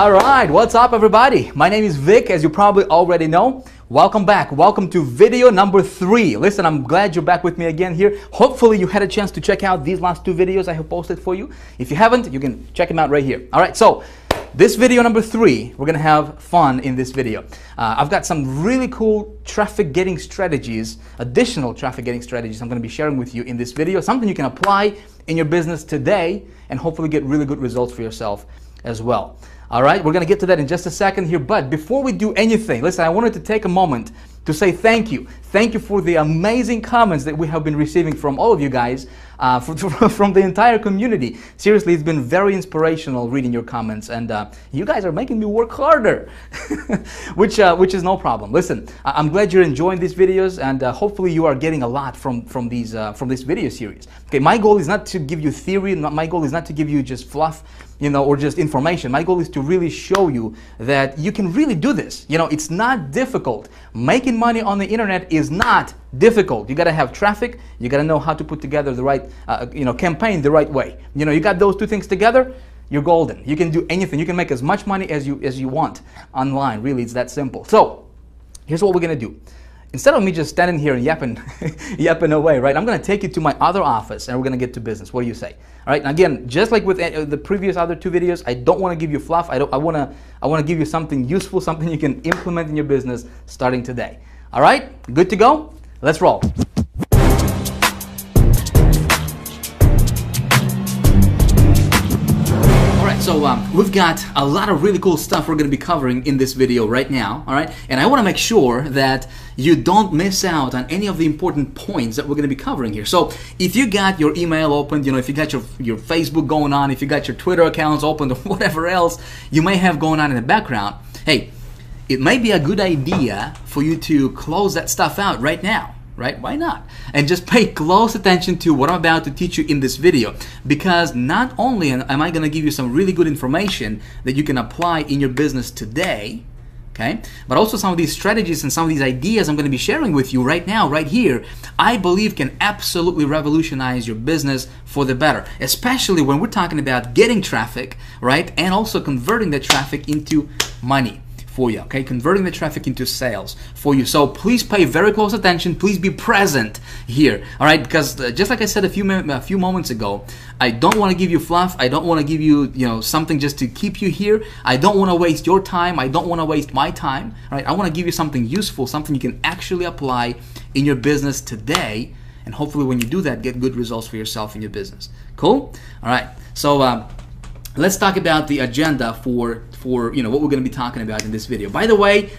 All right, what's up everybody? My name is Vic, as you probably already know. Welcome back. Welcome to video number 3. Listen, I'm glad you're back with me again here. Hopefully you had a chance to check out these last 2 videos I have posted for you. If you haven't, you can check them out right here. All right, so this video number 3, we're gonna have fun in this video. I've got some really cool traffic getting strategies, additional traffic getting strategies I'm gonna be sharing with you in this video. Something you can apply in your business today and hopefully get really good results for yourself as well. All right, we're going to get to that in just a second here. But before we do anything, listen, I wanted to take a moment to say thank you. Thank you for the amazing comments that we have been receiving from all of you guys, from the entire community. Seriously, it's been very inspirational reading your comments, and you guys are making me work harder, which is no problem. Listen, I'm glad you're enjoying these videos, and hopefully you are getting a lot from this video series. Okay, my goal is not to give you theory. My goal is not to give you just fluff, you know, or just information. My goal is to really show you that you can really do this. You know, it's not difficult. Making money on the internet is not difficult. You got to have traffic. You got to know how to put together the right, campaign the right way. You know, you got those 2 things together, you're golden. You can do anything. You can make as much money as you want online. Really, it's that simple. So here's what we're gonna do. Instead of me just standing here and yapping away, right? I'm going to take you to my other office and we're going to get to business. What do you say? All right. And again, just like with the previous other 2 videos, I don't want to give you fluff. I want to give you something useful, something you can implement in your business starting today. All right. Good to go? Let's roll. So we've got a lot of really cool stuff we're going to be covering in this video right now, all right? And I want to make sure that you don't miss out on any of the important points that we're going to be covering here. So if you got your email opened, you know, if you got your Facebook going on, if you got your Twitter accounts open or whatever else you may have going on in the background, hey, it may be a good idea for you to close that stuff out right now. Right? Why not? And just pay close attention to what I'm about to teach you in this video, because not only am I going to give you some really good information that you can apply in your business today, okay, but also some of these strategies and some of these ideas I'm going to be sharing with you right now, right here, I believe can absolutely revolutionize your business for the better, especially when we're talking about getting traffic, right, and also converting that traffic into money for you, okay? Converting the traffic into sales for you. So please pay very close attention. Please be present here, all right? Because just like I said a few moments ago, I don't want to give you fluff. I don't want to give you, something just to keep you here. I don't want to waste your time. I don't want to waste my time, all right? I want to give you something useful, something you can actually apply in your business today, and hopefully when you do that, get good results for yourself in your business. Cool? All right. So let's talk about the agenda for what we're going to be talking about in this video. By the way,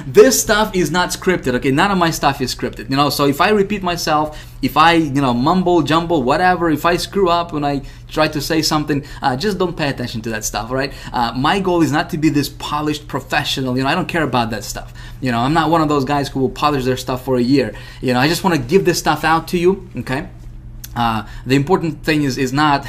this stuff is not scripted, okay? None of my stuff is scripted, so if I repeat myself, if I, mumble, jumble, whatever, if I screw up when I try to say something, just don't pay attention to that stuff, all right? My goal is not to be this polished professional, I don't care about that stuff. I'm not one of those guys who will polish their stuff for a year. I just want to give this stuff out to you, okay? The important thing is not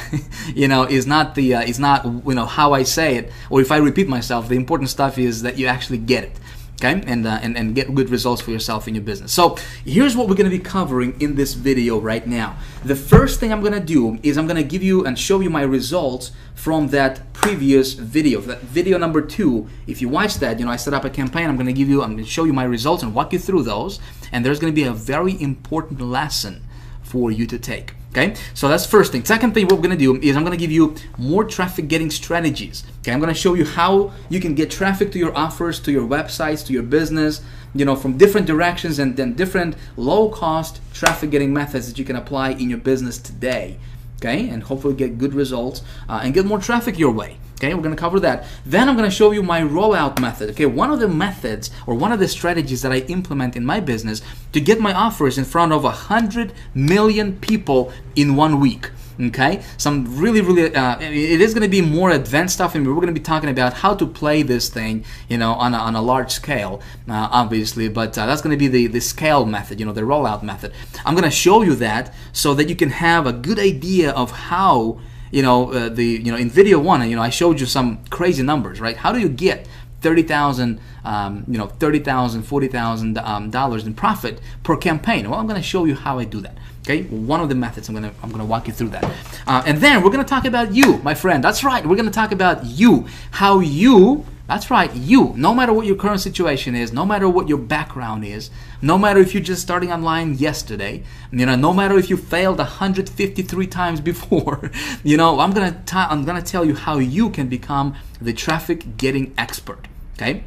how I say it, or if I repeat myself. The important stuff is that you actually get it, okay, and get good results for yourself in your business. So here's what we're going to be covering in this video right now. The first thing I'm going to do is I'm going to give you and show you my results from that previous video, that video number 2. If you watch that, I set up a campaign. I'm going to show you my results and walk you through those. And there's going to be a very important lesson for you to take. Okay, so that's first thing. Second thing, what we're going to do is I'm going to give you more traffic getting strategies. Okay, I'm going to show you how you can get traffic to your offers, to your websites, to your business, from different directions, and then different low-cost traffic getting methods that you can apply in your business today. Okay, and hopefully get good results and get more traffic your way. Okay, we're going to cover that. Then I'm going to show you my rollout method. Okay, one of the methods or one of the strategies that I implement in my business to get my offers in front of 100 million people in 1 week. Okay, some really, it is going to be more advanced stuff, and we're going to be talking about how to play this thing, on a large scale, obviously. But that's going to be the scale method, the rollout method. I'm going to show you that so that you can have a good idea of how, in video 1, I showed you some crazy numbers, right? How do you get $30,000, $30,000, $40,000 in profit per campaign. Well, I'm going to show you how I do that. Okay, one of the methods. I'm gonna walk you through that, and then we're gonna talk about you, my friend. That's right. We're gonna talk about you, how you. That's right, you. No matter what your current situation is, no matter what your background is, no matter if you're just starting online yesterday, no matter if you failed 153 times before, I'm gonna tell you how you can become the traffic getting expert. Okay.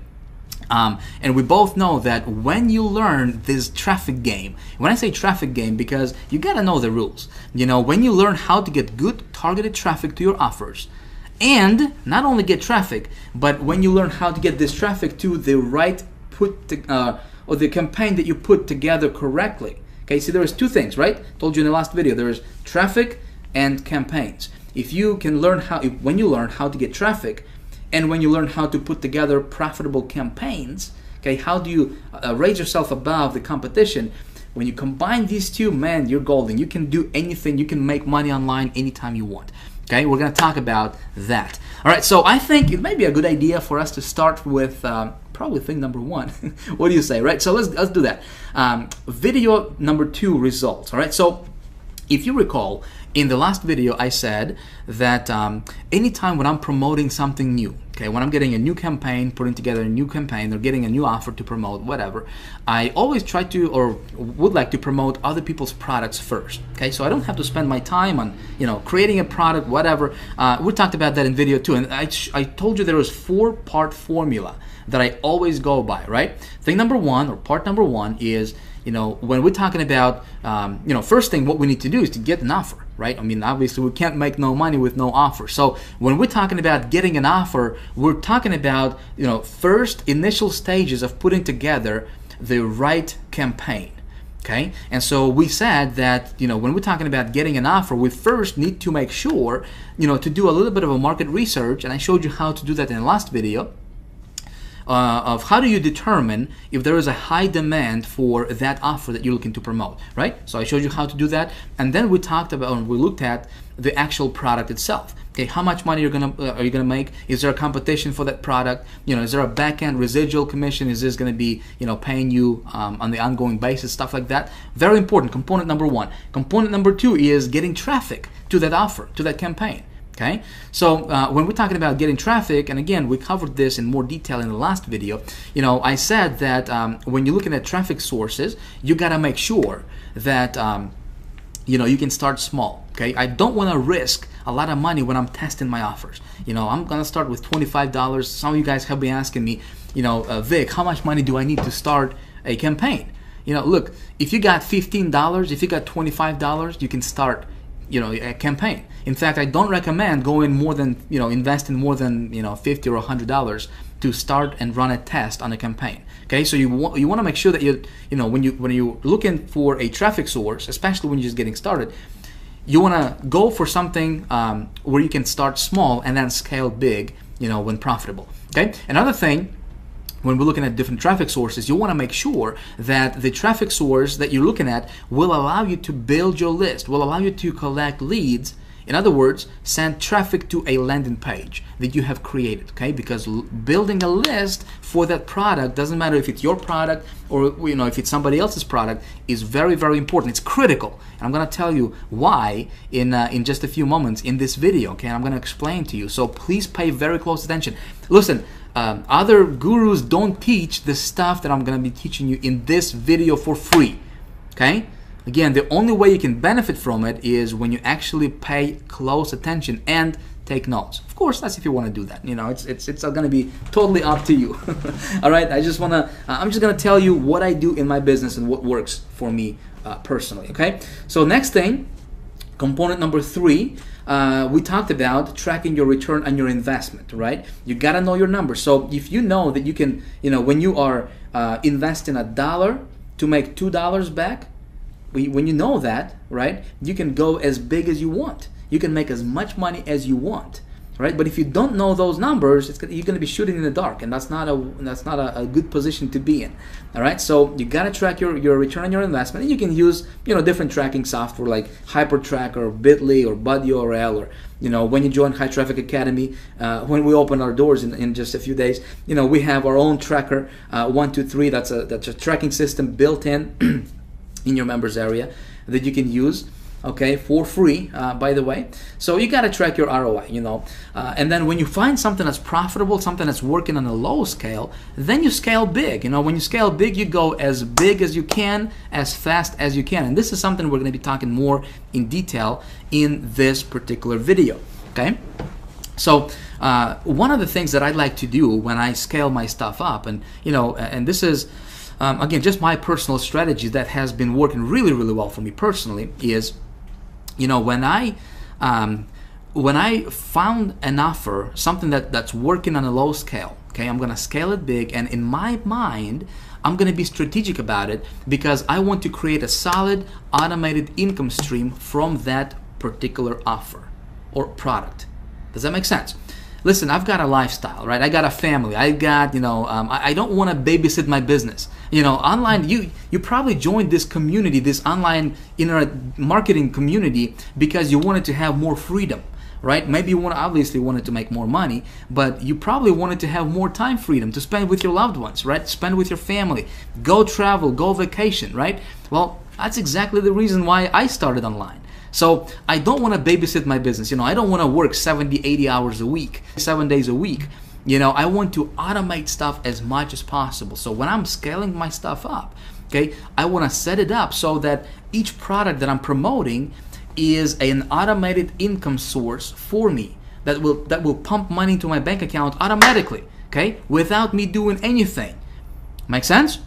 And we both know that when you learn this traffic game, when I say traffic game, because you gotta know the rules. When you learn how to get good targeted traffic to your offers, and not only get traffic, but when you learn how to get this traffic to the right or the campaign that you put together correctly. Okay, see, there's two things, right? Told you in the last video, there's traffic and campaigns. If you can learn when you learn how to get traffic, and when you learn how to put together profitable campaigns, okay, how do you raise yourself above the competition? When you combine these two, man, you're golden. You can do anything. You can make money online anytime you want. Okay, we're going to talk about that. All right, so I think it might be a good idea for us to start with probably thing number one. What do you say, right? So let's do that. Video number 2, results. All right, so if you recall, in the last video, I said that anytime when I'm promoting something new, okay, when I'm getting a new campaign, putting together a new campaign, or getting a new offer to promote, whatever, I always try to, or would like to promote other people's products first, okay? So I don't have to spend my time on, creating a product, whatever. We talked about that in video 2, and I told you there was 4-part formula that I always go by, right? Thing number 1, or part number 1 is, when we're talking about, first thing, what we need to do is to get an offer, right? I mean, obviously, we can't make no money with no offer. So when we're talking about getting an offer, we're talking about, first initial stages of putting together the right campaign, okay? And so we said that, when we're talking about getting an offer, we first need to make sure, to do a little bit of a market research, and I showed you how to do that in the last video. Of how do you determine if there is a high demand for that offer that you're looking to promote, right? So I showed you how to do that, and then we talked about, we looked at the actual product itself. Okay, how much money are you gonna make? Is there a competition for that product? Is there a back-end residual commission? Is this gonna be, paying you on the ongoing basis, stuff like that? Very important. Component number 1. Component number 2 is getting traffic to that offer, to that campaign. Okay, so when we're talking about getting traffic, and again, we covered this in more detail in the last video, I said that when you're looking at traffic sources, you gotta make sure that you can start small. Okay, I don't want to risk a lot of money when I'm testing my offers. I'm gonna start with $25. Some of you guys have been asking me, Vic, how much money do I need to start a campaign? Look, if you got $15, if you got $25, you can start a campaign. In fact, I don't recommend going more than, investing more than, $50 or $100 to start and run a test on a campaign. Okay, so you want to make sure that when you're looking for a traffic source, especially when you're just getting started, you want to go for something where you can start small and then scale big, when profitable. Okay, another thing, when we're looking at different traffic sources, you want to make sure that the traffic source that you're looking at will allow you to build your list, will allow you to collect leads. In other words, send traffic to a landing page that you have created, okay? Because building a list for that product, doesn't matter if it's your product or if it's somebody else's product, is very, very important. It's critical. And I'm going to tell you why in just a few moments in this video, okay? I'm going to explain to you. So please pay very close attention. Listen, other gurus don't teach the stuff that I'm going to be teaching you in this video for free, okay? Again, the only way you can benefit from it is when you actually pay close attention and take notes. Of course, that's if you want to do that. It's going to be totally up to you. All right, I'm just going to tell you what I do in my business and what works for me personally. Okay, so next thing, component number 3. We talked about tracking your return on your investment, right? You gotta know your numbers. So if you know that you can, when you are investing $1 to make $2 back, when you know that, right, you can go as big as you want. You can make as much money as you want. right? But if you don't know those numbers, you're going to be shooting in the dark, and that's not a good position to be in. All right, so you got to track your return on your investment, and you can use different tracking software like HyperTrack or Bitly or BuddyURL, or when you join High Traffic Academy, when we open our doors in just a few days, we have our own tracker 123. That's a tracking system built in in your members area that you can use, okay, for free, by the way. So you got to track your ROI, and then when you find something that's profitable, something that's working on a low scale, then you scale big. When you scale big, you go as big as you can, as fast as you can. And this is something we're going to be talking more in detail in this particular video, okay? So one of the things that I like to do when I scale my stuff up, and and this is again just my personal strategy that has been working really, really well for me personally, is when I found an offer, something that's working on a low scale, okay, I'm gonna scale it big, and in my mind, I'm gonna be strategic about it because I want to create a solid automated income stream from that particular offer or product. Does that make sense? Listen, I've got a lifestyle, right? I got a family. I got, I don't want to babysit my business. Online, you probably joined this community, this online internet marketing community, because you wanted to have more freedom, right? Maybe you obviously wanted to make more money, but you probably wanted to have more time freedom to spend with your loved ones, right? Spend with your family, go travel, go vacation, right? Well, that's exactly the reason why I started online. So I don't want to babysit my business. I don't want to work 70, 80 hours a week, 7 days a week. I want to automate stuff as much as possible. So when I'm scaling my stuff up, okay, I want to set it up so that each product that I'm promoting is an automated income source for me that will pump money into my bank account automatically, okay, without me doing anything. Make sense?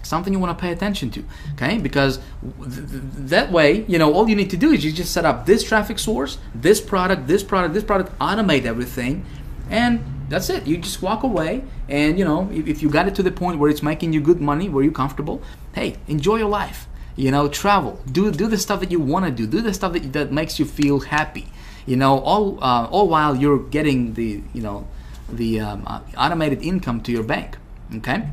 Something you want to pay attention to, okay? Because that way, all you need to do is you just set up this traffic source, this product, automate everything, and that's it. You just walk away, and if you got it to the point where it's making you good money, where you're comfortable, hey, enjoy your life. Travel, do the stuff that you want to do the stuff that makes you feel happy. All while you're getting the automated income to your bank, okay?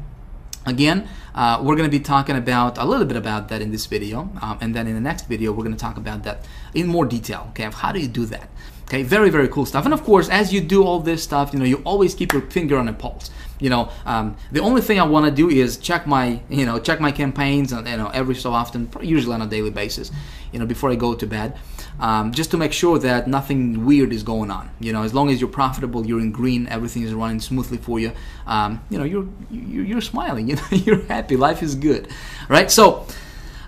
Again, we're going to be talking about a little bit about that in this video, and then in the next video we're going to talk about that in more detail, okay, of how do you do that. Okay, very, very cool stuff. And of course, as you do all this stuff, you always keep your finger on the pulse. The only thing I want to do is check my campaigns, every so often, usually on a daily basis, before I go to bed, just to make sure that nothing weird is going on. As long as you're profitable, you're in green, everything is running smoothly for you. You're smiling. You're happy. Life is good, right? So,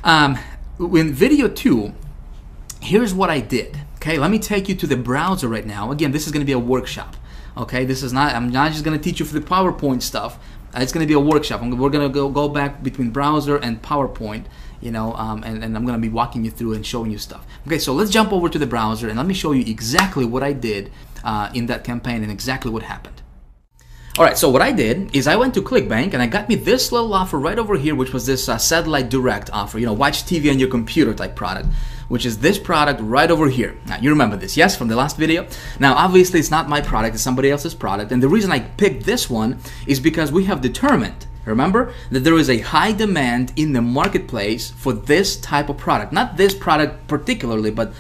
in video 2, here's what I did. Okay, let me take you to the browser right now. Again, this is going to be a workshop. Okay, I'm not just going to teach you for the PowerPoint stuff. It's going to be a workshop. We're going to go back between browser and PowerPoint, and I'm going to be walking you through and showing you stuff. Okay, so let's jump over to the browser and let me show you exactly what I did in that campaign and exactly what happened. All right, so what I did is I went to ClickBank and I got me this little offer right over here, which was this satellite direct offer, watch TV on your computer type product, which is this product right over here. Now, you remember this, yes, from the last video? Now, obviously, it's not my product, it's somebody else's product, and the reason I picked this one is because we have determined, remember, that there is a high demand in the marketplace for this type of product. Not this product particularly, but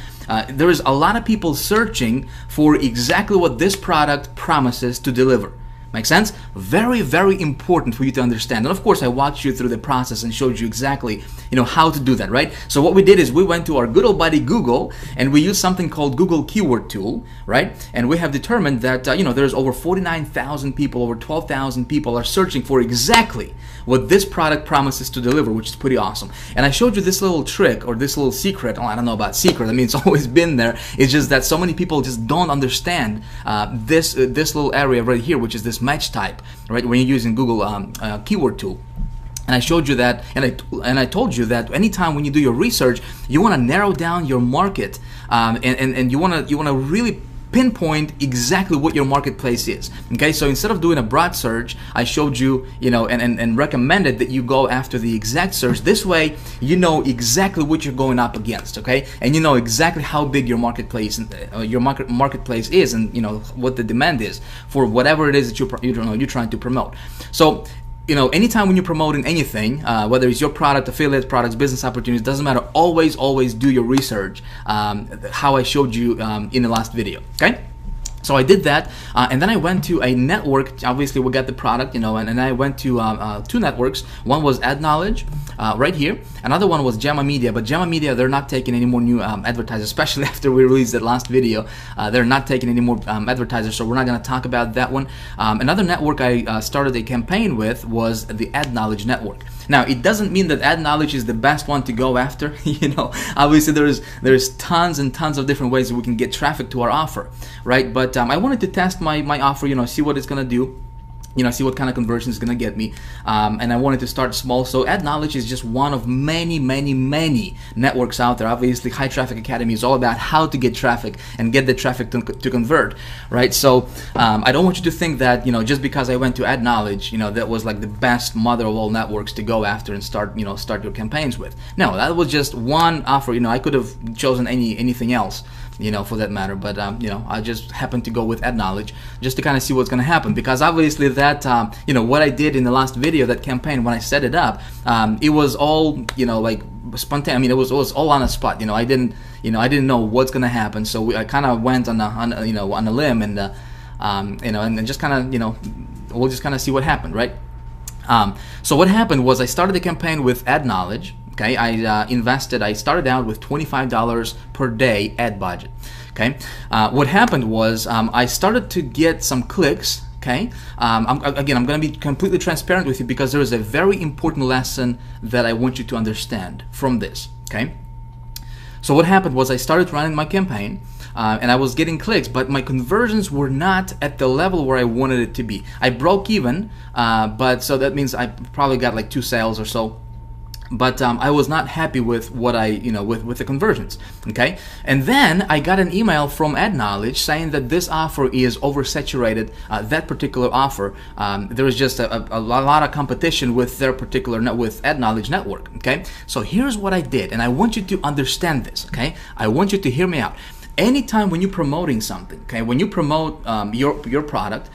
there is a lot of people searching for exactly what this product promises to deliver. Make sense? Very, very important for you to understand. And of course, I walked you through the process and showed you exactly, how to do that, right? So what we did is we went to our good old buddy Google and we used something called Google Keyword Tool, right? And we have determined that, there's over 49,000 people, over 12,000 people are searching for exactly what this product promises to deliver, which is pretty awesome. And I showed you this little trick or this little secret. Oh, I don't know about secret. I mean, it's always been there. It's just that so many people just don't understand this little area right here, which is this match type, right? When you're using Google Keyword Tool. And I showed you that, and I told you that anytime when you do your research, you want to narrow down your market, and you want to really pinpoint exactly what your marketplace is. Okay, so instead of doing a broad search, I showed you, and recommended that you go after the exact search. This way, you know exactly what you're going up against. Okay, and you know exactly how big your marketplace marketplace is, and what the demand is for whatever it is that you're trying to promote. So, anytime when you're promoting anything, whether it's your product, affiliate products, business opportunities, doesn't matter. Always do your research, how I showed you in the last video. Okay. So I did that, and then I went to a network. Obviously, we got the product, and I went to 2 networks. One was Ad Knowledge, right here. Another one was Gemma Media, but Gemma Media, they're not taking any more new advertisers, especially after we released that last video. They're not taking any more advertisers, so we're not going to talk about that one. Another network I started a campaign with was the Ad Knowledge Network. Now, it doesn't mean that Ad Knowledge is the best one to go after. Obviously there's tons and tons of different ways that we can get traffic to our offer, right? But I wanted to test my offer, see what it's gonna do, see what kind of conversion it's gonna get me, and I wanted to start small. So Ad Knowledge is just one of many networks out there. Obviously, High Traffic Academy is all about how to get traffic and get the traffic to convert, right? So I don't want you to think that just because I went to Ad Knowledge, that was like the best mother of all networks to go after and start your campaigns with. No, that was just one offer. I could have chosen anything else, for that matter, but I just happened to go with Ad Knowledge just to kind of see what's going to happen, because obviously that what I did in the last video, that campaign, when I set it up, it was all like spontaneous. I mean, it was all on a spot. I didn't know what's going to happen, so I kind of went on a limb, and and just kind of we'll just kind of see what happened, right? So what happened was I started the campaign with Ad Knowledge. Okay, I started out with $25 per day ad budget. Okay, what happened was I started to get some clicks. Okay, I'm going to be completely transparent with you, because there is a very important lesson that I want you to understand from this. Okay, so what happened was I started running my campaign, and I was getting clicks, but my conversions were not at the level where I wanted it to be. I broke even, but so that means I probably got like 2 sales or so. But I was not happy with what I, with the conversions. Okay, and then I got an email from Ad Knowledge saying that this offer is oversaturated. That particular offer, there was just a lot of competition with their particular with Ad Knowledge network. Okay, so here's what I did, and I want you to understand this. Okay, I want you to hear me out. Anytime when you're promoting something, okay, when you promote your product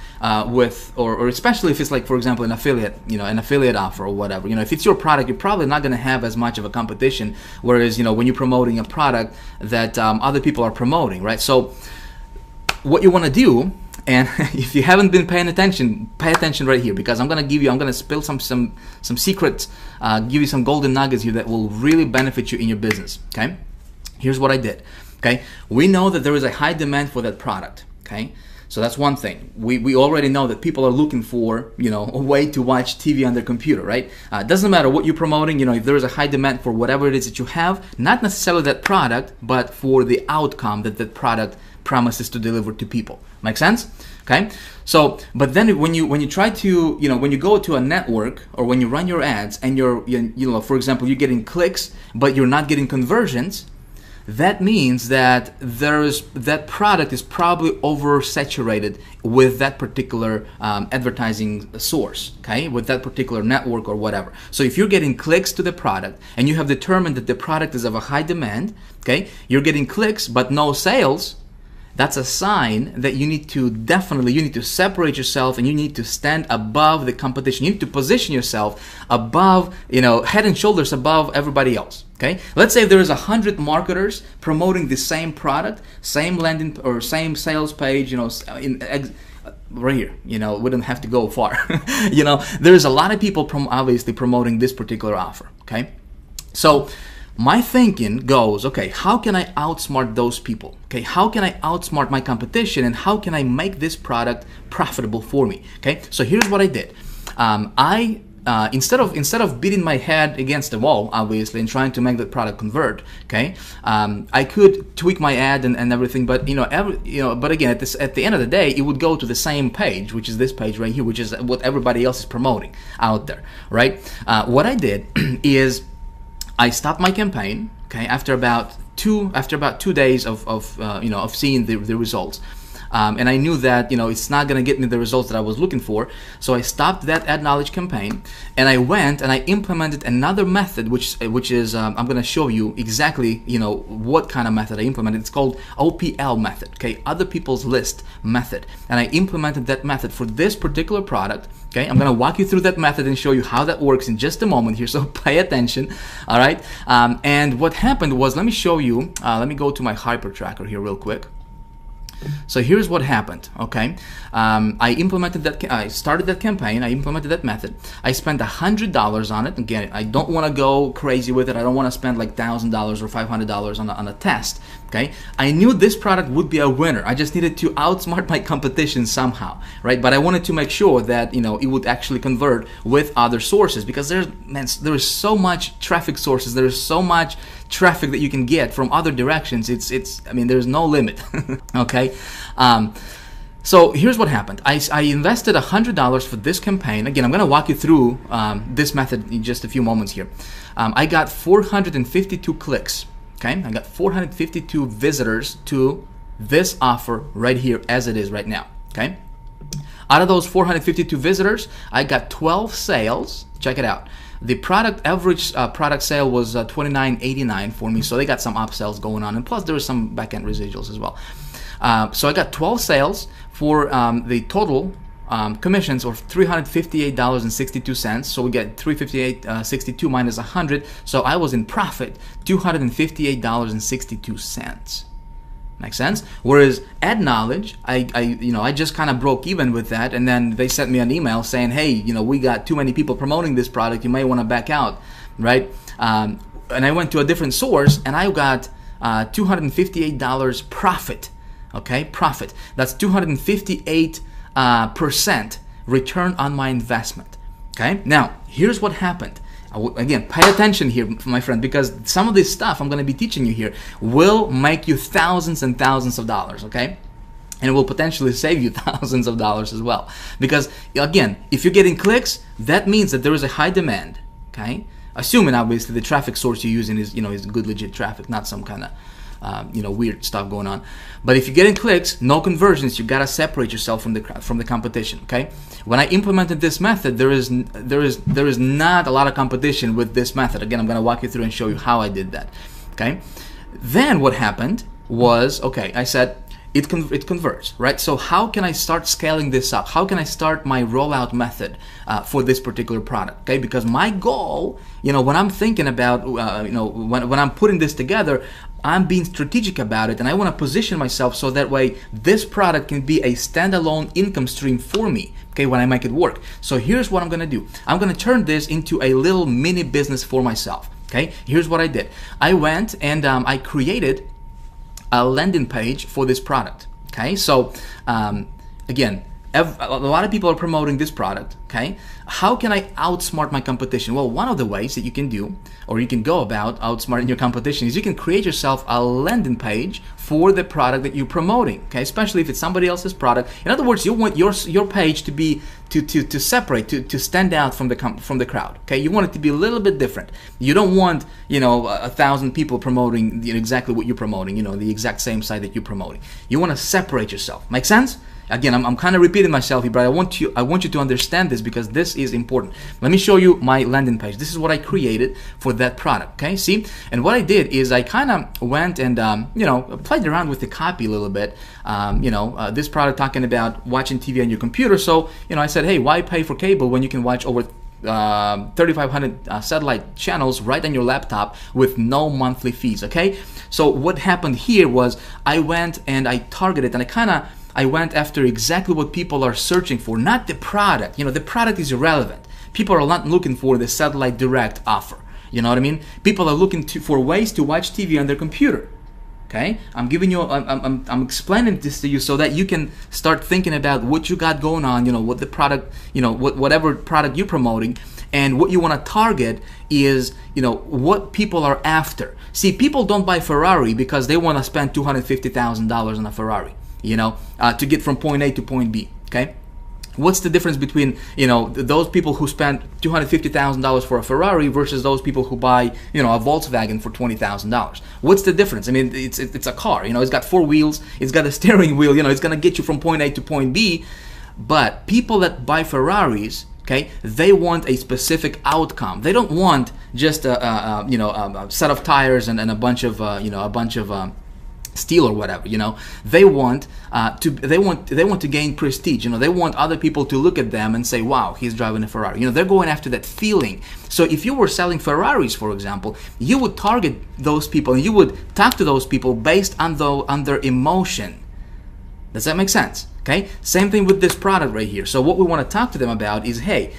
with, or especially if it's like, for example, an affiliate offer or whatever, if it's your product, you're probably not going to have as much of a competition. Whereas, when you're promoting a product that other people are promoting, right? So what you want to do, and if you haven't been paying attention, pay attention right here, because I'm going to spill some secrets, give you some golden nuggets here that will really benefit you in your business. Okay, here's what I did. Okay, we know that there is a high demand for that product. Okay, so that's one thing. We already know that people are looking for a way to watch TV on their computer, right? It doesn't matter what you're promoting. If there is a high demand for whatever it is that you have, not necessarily that product, but for the outcome that that product promises to deliver to people. Make sense? Okay, so but then when you try to when you go to a network, or when you run your ads and you're for example, you're getting clicks but you're not getting conversions, that means that that product is probably oversaturated with that particular advertising source, okay, with that particular network or whatever. So if you're getting clicks to the product and you have determined that the product is of a high demand, okay, you're getting clicks but no sales, that's a sign that you need to separate yourself, and you need to stand above the competition. You need to position yourself above, head and shoulders above everybody else. Okay, let's say there is 100 marketers promoting the same product, same landing or same sales page, right here. We don't have to go far. There's a lot of people obviously promoting this particular offer. Okay, so my thinking goes, okay, how can I outsmart those people? Okay, how can I outsmart my competition, and how can I make this product profitable for me? Okay, so here's what I did. Instead of beating my head against the wall, obviously, and trying to make the product convert, okay, I could tweak my ad and everything, but but again, at the end of the day, it would go to the same page, which is this page right here, which is what everybody else is promoting out there, right? What I did is I stopped my campaign, okay, after about 2 days of seeing the results. and I knew that it's not going to get me the results that I was looking for. So I stopped that ad knowledge campaign, and I went and I implemented another method, which is I'm going to show you exactly what kind of method I implemented. It's called OPL method, okay, other people's list method, and I implemented that method for this particular product. Okay, I'm going to walk you through that method and show you how that works in just a moment here, so pay attention. All right, and what happened was, let me show you. Let me go to my hyper tracker here real quick. So here's what happened. Okay, I implemented that. I started that campaign. I implemented that method. I spent $100 on it. Again, I don't want to go crazy with it. I don't want to spend like $1,000 or $500 on a test. Okay, I knew this product would be a winner. I just needed to outsmart my competition somehow, right? But I wanted to make sure that it would actually convert with other sources, because there is so much traffic sources. There is so much traffic that you can get from other directions. I mean, there's no limit. Okay. So here's what happened. I invested $100 for this campaign. Again, I'm going to walk you through this method in just a few moments here. I got 452 clicks. Okay, I got 452 visitors to this offer right here as it is right now. Okay, out of those 452 visitors, I got 12 sales. Check it out. The product average product sale was $29.89 for me, so they got some upsells going on, and plus there was some back-end residuals as well. So I got 12 sales for the total commissions of $358.62. So we get $358.62 minus 100. So I was in profit $258.62. Makes sense? Whereas ad knowledge, I just kind of broke even with that, and then they sent me an email saying, hey, we got too many people promoting this product. You may want to back out, right? And I went to a different source, and I got $258 profit. Okay, profit. That's 258% return on my investment. Okay, now here's what happened. Again, pay attention here, my friend, because some of this stuff I'm going to be teaching you here will make you thousands and thousands of dollars. Okay, and it will potentially save you thousands of dollars as well. Because again, if you're getting clicks, that means that there is a high demand. Okay, assuming obviously the traffic source you're using is is good legit traffic, not some kind of weird stuff going on. But if you're getting clicks, no conversions, you gotta separate yourself from the competition. Okay. When I implemented this method, there is not a lot of competition with this method. Again, I'm gonna walk you through and show you how I did that. Okay. Then what happened was, okay, I said it converts, right? So how can I start scaling this up? How can I start my rollout method for this particular product? Okay, because my goal, when I'm thinking about, when I'm putting this together, I'm being strategic about it, and I want to position myself so that way this product can be a standalone income stream for me, okay, when I make it work. So here's what I'm going to do. I'm going to turn this into a little mini business for myself, okay? Here's what I did. I went and I created a landing page for this product, okay? So again, a lot of people are promoting this product, okay? How can I outsmart my competition? Well, one of the ways that you can do, or you can go about outsmarting your competition, is you can create yourself a landing page for the product that you're promoting, okay? Especially if it's somebody else's product. In other words, you want your page to be to separate, to stand out from the crowd, okay? You want it to be a little bit different. You don't want 1,000 people promoting exactly what you're promoting, the exact same site that you're promoting. You want to separate yourself. Make sense? Again, I'm kind of repeating myself here, but I want you to understand this, because this is important. Let me show you my landing page. This is what I created for that product. Okay, see? And what I did is I kind of went and played around with the copy a little bit. This product talking about watching TV on your computer. So I said, hey, why pay for cable when you can watch over 3,500 satellite channels right on your laptop with no monthly fees? Okay. So what happened here was I went and I targeted, and I went after exactly what people are searching for, not the product. The product is irrelevant. People are not looking for the satellite direct offer. You know what I mean? People are looking for ways to watch TV on their computer. Okay? I'm giving you, I'm explaining this to you so that you can start thinking about what you got going on. What the product, whatever product you're promoting, and what you want to target is, what people are after. See, people don't buy Ferrari because they want to spend $250,000 on a Ferrari. To get from point A to point B, okay? What's the difference between, those people who spend $250,000 for a Ferrari versus those people who buy, a Volkswagen for $20,000? What's the difference? I mean, it's a car. It's got 4 wheels. It's got a steering wheel. It's going to get you from point A to point B. But people that buy Ferraris, okay, they want a specific outcome. They don't want just a set of tires and a bunch of steel or whatever. They want to gain prestige. They want other people to look at them and say, wow, he's driving a Ferrari. They're going after that feeling. So if you were selling Ferraris, for example, you would target those people and you would talk to those people based on their emotion. Does that make sense? Okay, same thing with this product right here. So what we want to talk to them about is, hey,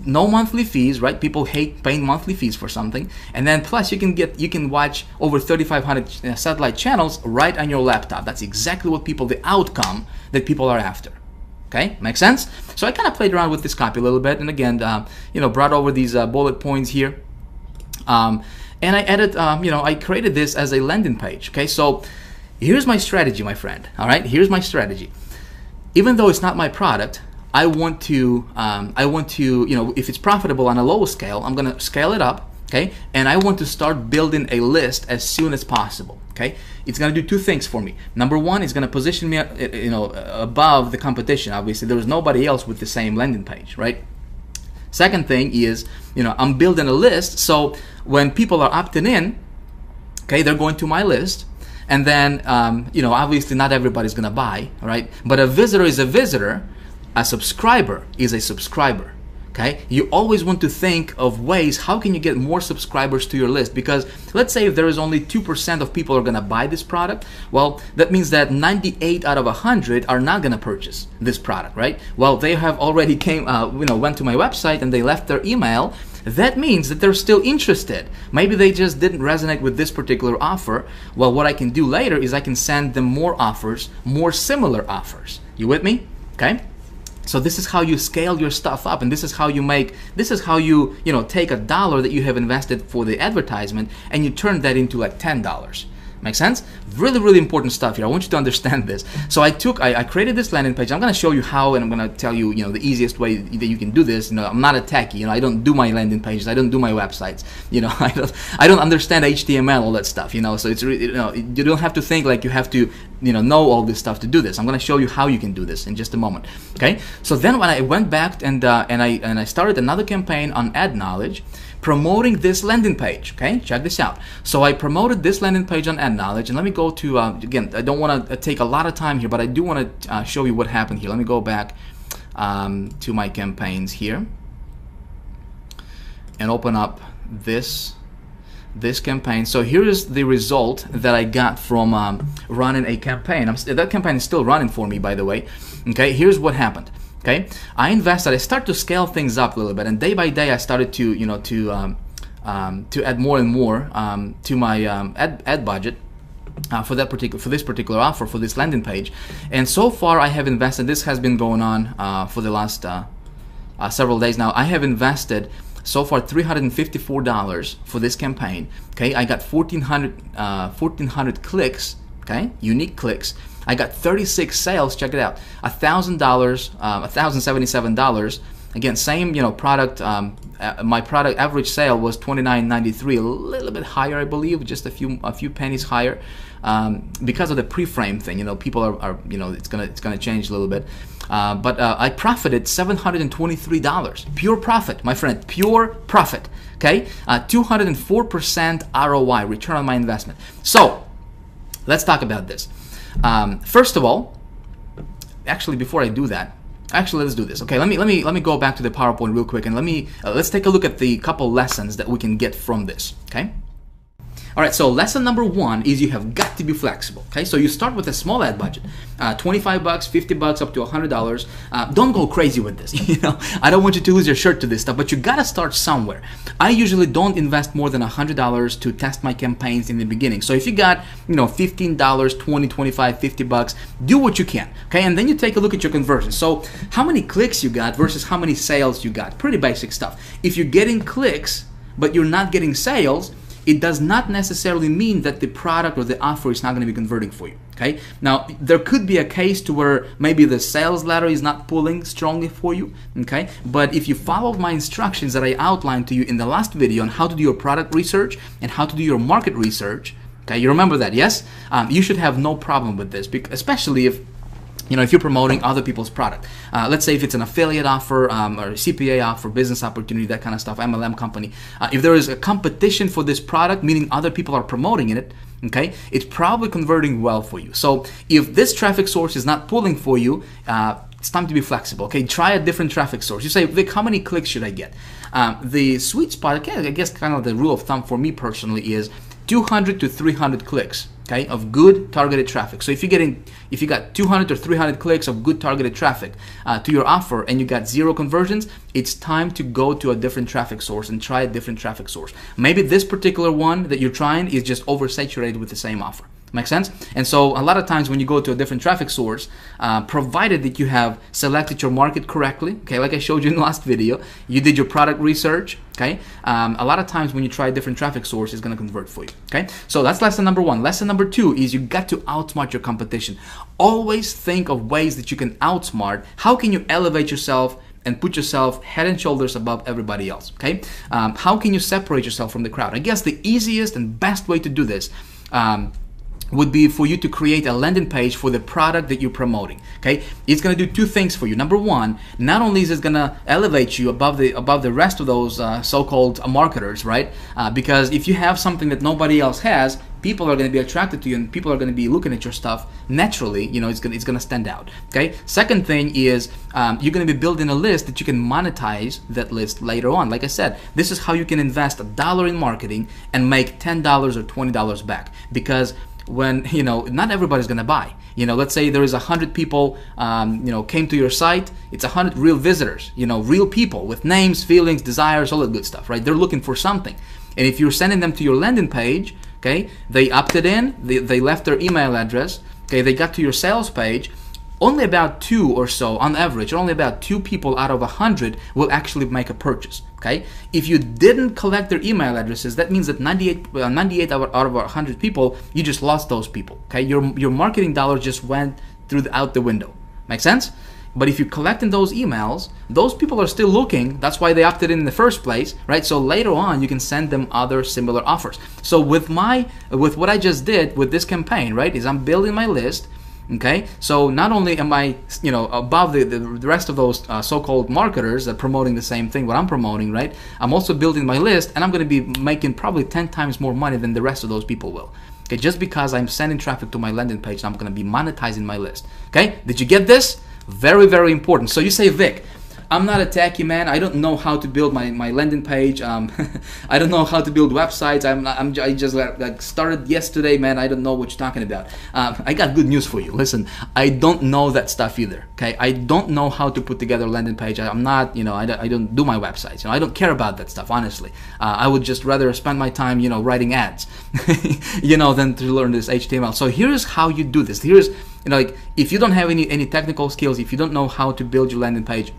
no monthly fees, right? People hate paying monthly fees for something, and then plus you can watch over 3,500 satellite channels right on your laptop. That's exactly what the outcome that people are after. Okay, make sense? So I kind of played around with this copy a little bit, and again, brought over these bullet points here, and I added, I created this as a landing page. Okay, so here's my strategy, my friend. All right, here's my strategy. Even though it's not my product, I want to, if it's profitable on a lower scale, I'm going to scale it up, okay? And I want to start building a list as soon as possible, okay? It's going to do 2 things for me. Number one, it's going to position me, above the competition. Obviously, there is nobody else with the same landing page, right? Second thing is, I'm building a list, so when people are opting in, okay, they're going to my list. And then, obviously not everybody's going to buy, right? But a visitor is a visitor. A subscriber is a subscriber, okay? You always want to think of ways, how can you get more subscribers to your list? Because let's say if there is only 2% of people are going to buy this product, well, that means that 98 out of 100 are not going to purchase this product, right? Well, they have already went to my website and they left their email. That means that they're still interested. Maybe they just didn't resonate with this particular offer. Well, what I can do later is I can send them more offers, more similar offers. You with me? Okay? So this is how you scale your stuff up, and this is how you take $1 that you have invested for the advertisement and you turn that into like $10. Make sense? Really, really important stuff here. I want you to understand this. So I created this landing page. I'm going to show you how, and I'm going to tell you, the easiest way that you can do this. I'm not a techie. I don't do my landing pages. I don't do my websites. I don't understand HTML, all that stuff. So it's really, you don't have to think like you have to, know all this stuff to do this. I'm going to show you how you can do this in just a moment. Okay? So then when I went back and I started another campaign on Ad Knowledge, promoting this landing page. Okay, check this out. So I promoted this landing page on Ad Knowledge, and let me go to again, I don't want to take a lot of time here, but I do want to show you what happened here. Let me go back to my campaigns here and open up this campaign. So here is the result that I got from running a campaign. That campaign is still running for me, by the way. Okay, here's what happened. Okay, I started to scale things up a little bit, and day by day I started to add more and more to my ad budget for this particular offer, for this landing page. And so far I have invested, this has been going on for the last several days now. I have invested so far $354 for this campaign. Okay, I got 1,400 clicks, okay, unique clicks. I got 36 sales. Check it out. $1,000, $1,077. Again, same product. My product average sale was $29.93, a little bit higher, I believe, just a few pennies higher, because of the pre-frame thing. People are it's gonna change a little bit. But I profited $723. Pure profit, my friend. Pure profit. Okay, 204% ROI, return on my investment. So let's talk about this. First of all, actually, before I do that, let's do this. Okay, let me go back to the PowerPoint real quick, and let's take a look at the couple lessons that we can get from this. Okay. All right, so lesson number 1 is you have got to be flexible. Okay, so you start with a small ad budget, $25, $50, up to $100. Don't go crazy with this. I don't want you to lose your shirt to this stuff, but you gotta start somewhere. I usually don't invest more than $100 to test my campaigns in the beginning. So if you got, $15, $20, $25, $50, do what you can. Okay, and then you take a look at your conversion. So how many clicks you got versus how many sales you got? Pretty basic stuff. If you're getting clicks but you're not getting sales, it does not necessarily mean that the product or the offer is not going to be converting for you. Okay. Now there could be a case to where maybe the sales ladder is not pulling strongly for you. Okay. But if you follow my instructions that I outlined to you in the last video on how to do your product research and how to do your market research, okay, you remember that, yes? You should have no problem with this, especially if if you're promoting other people's product. Let's say if it's an affiliate offer or a CPA offer, business opportunity, that kind of stuff, MLM company. If there is a competition for this product, meaning other people are promoting it, okay, it's probably converting well for you. So if this traffic source is not pulling for you, it's time to be flexible. Okay, try a different traffic source. You say, Vic, how many clicks should I get? The sweet spot, okay, I guess kind of the rule of thumb for me personally is 200 to 300 clicks, okay, of good targeted traffic. So if you got 200 or 300 clicks of good targeted traffic to your offer and you got 0 conversions, it's time to go to a different traffic source and try a different traffic source. Maybe this particular one that you're trying is just oversaturated with the same offer. Make sense? And so a lot of times when you go to a different traffic source, provided that you have selected your market correctly, okay, like I showed you in the last video, you did your product research, okay, a lot of times when you try a different traffic source, it's going to convert for you, okay? So that's lesson number 1. Lesson number 2 is you got to outsmart your competition. Always think of ways that you can outsmart. How can you elevate yourself and put yourself head and shoulders above everybody else, okay? How can you separate yourself from the crowd? I guess the easiest and best way to do this would be for you to create a landing page for the product that you're promoting. Okay, it's going to do 2 things for you. Number 1, not only is it going to elevate you above the rest of those so-called marketers, right? Because if you have something that nobody else has, people are going to be attracted to you, and people are going to be looking at your stuff naturally. It's going to stand out. Okay. Second thing is you're going to be building a list that you can monetize that list later on. Like I said, this is how you can invest $1 in marketing and make $10 or $20 back, because when not everybody's gonna buy. Let's say there is 100 people came to your site. It's 100 real visitors, real people with names, feelings, desires, all that good stuff, right? They're looking for something. And if you're sending them to your landing page, okay, they opted in, they left their email address, okay, they got to your sales page, only about 2 or so on average, only about 2 people out of 100 will actually make a purchase. Okay, if you didn't collect their email addresses, that means that 98 out of 100 people, you just lost those people. Okay, your marketing dollar just went out the window. Make sense? But if you're collecting those emails, those people are still looking. That's why they opted in the first place, right? So later on, you can send them other similar offers. So with what I just did with this campaign, right, is I'm building my list. Okay, so not only am I, above the rest of those so-called marketers that are promoting the same thing, what I'm promoting, right? I'm also building my list, and I'm going to be making probably 10 times more money than the rest of those people will. Okay, just because I'm sending traffic to my landing page, I'm going to be monetizing my list. Okay, did you get this? Very, very important. So you say, Vic, I'm not a techie man. I don't know how to build my landing page. I don't know how to build websites. I just started yesterday, man. I don't know what you're talking about. I got good news for you. Listen, I don't know that stuff either. Okay, I don't know how to put together a landing page. I'm not, I don't do my websites. I don't care about that stuff, honestly. I would just rather spend my time, writing ads, than to learn this HTML. So here's how you do this. Here's, if you don't have any technical skills, if you don't know how to build your landing page,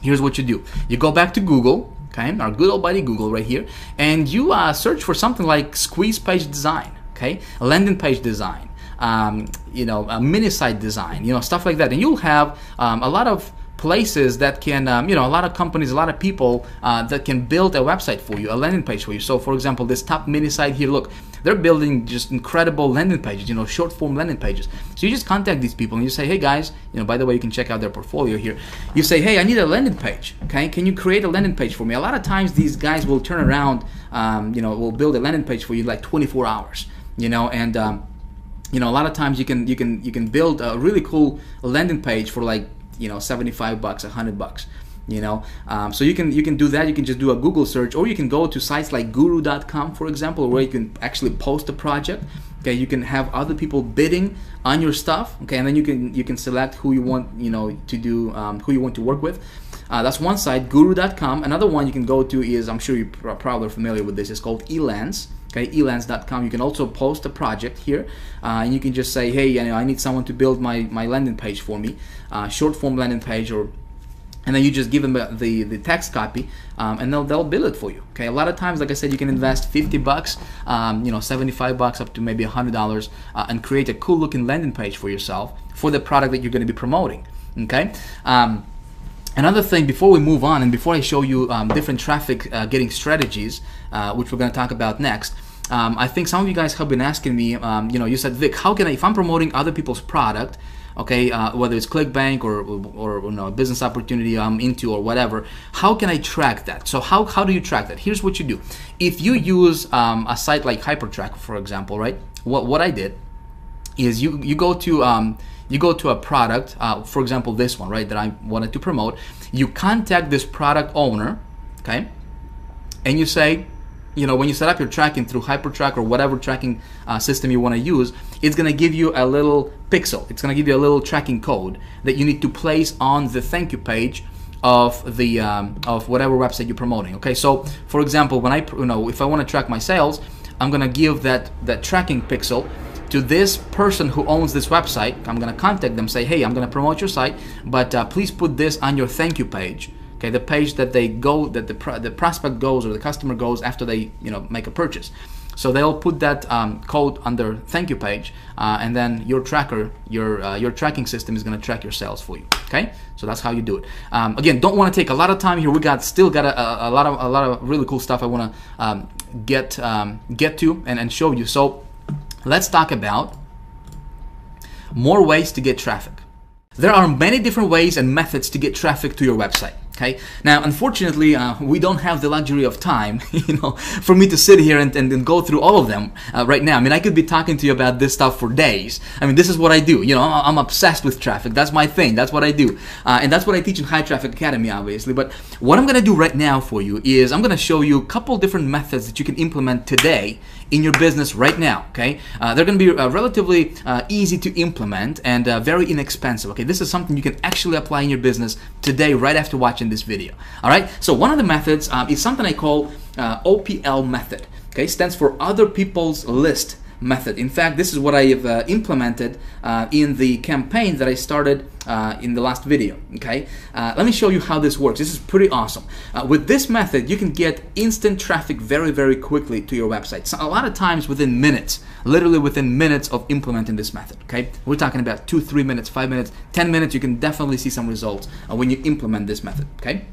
here's what you do. You go back to Google, okay, our good old buddy Google right here, and you search for something like squeeze page design, okay, a landing page design, a mini site design, stuff like that, and you'll have a lot of places that can, a lot of companies, a lot of people that can build a website for you, a landing page for you. So, for example, this top mini site here, look, they're building just incredible landing pages, short form landing pages. So you just contact these people and you say, hey guys, by the way, you can check out their portfolio here. You say, hey, I need a landing page. Okay, can you create a landing page for me? A lot of times these guys will turn around, will build a landing page for you like 24 hours. And a lot of times you can build a really cool landing page for like $75, $100. So you can do that. You can just do a Google search, or you can go to sites like guru.com, for example, where you can actually post a project. Okay, you can have other people bidding on your stuff. Okay, and then you can select who you want to do, who you want to work with. That's one site, guru.com. Another one you can go to is, I'm sure you're probably familiar with this, it's called Elance. Okay, elance.com. You can also post a project here, and you can just say, hey, I need someone to build my landing page for me, short form landing page, or and then you just give them the text copy, and they'll bill it for you. Okay, a lot of times, like I said, you can invest 50 bucks, 75 bucks up to maybe $100, and create a cool looking landing page for yourself for the product that you're going to be promoting. Okay. Another thing before we move on, and before I show you different traffic getting strategies, which we're going to talk about next, I think some of you guys have been asking me, you said, Vic, how can I, if I'm promoting other people's product, okay, whether it's ClickBank or a business opportunity I'm into or whatever, how can I track that? So how do you track that? Here's what you do. If you use a site like HyperTrack, for example, right? What I did is you go to a product, for example, this one, right, that I wanted to promote. You contact this product owner, okay, and you say, when you set up your tracking through HyperTrack or whatever tracking system you want to use, it's going to give you a little pixel. It's going to give you a little tracking code that you need to place on the thank you page of the of whatever website you're promoting. Okay, so for example, when if I want to track my sales, I'm going to give that tracking pixel to this person who owns this website. I'm going to contact them, say, hey, I'm going to promote your site, but please put this on your thank you page. Okay, the page that the prospect goes or the customer goes after they make a purchase. So they'll put that code on their thank you page, and then your tracker, your tracking system is going to track your sales for you. Okay, so that's how you do it. Again, don't want to take a lot of time here. We still got a lot of really cool stuff I want to get to and show you. So let's talk about more ways to get traffic. There are many different ways and methods to get traffic to your website. Okay. Now, unfortunately, we don't have the luxury of time, for me to sit here and go through all of them right now. I mean, I could be talking to you about this stuff for days. I mean, this is what I do. I'm obsessed with traffic. That's my thing. That's what I do, and that's what I teach in High Traffic Academy, obviously. But what I'm going to do right now for you is I'm going to show you a couple different methods that you can implement today in your business right now. Okay, they're going to be relatively easy to implement and very inexpensive. Okay, this is something you can actually apply in your business today, right after watching this video. All right, so one of the methods is something I call OPL method. Okay, stands for other people's list method. In fact, this is what I have implemented in the campaign that I started in the last video. Okay, let me show you how this works. This is pretty awesome. With this method, you can get instant traffic very, very quickly to your website. So a lot of times within minutes, literally within minutes of implementing this method. Okay, we're talking about 2, 3 minutes, 5 minutes, 10 minutes. You can definitely see some results when you implement this method. Okay.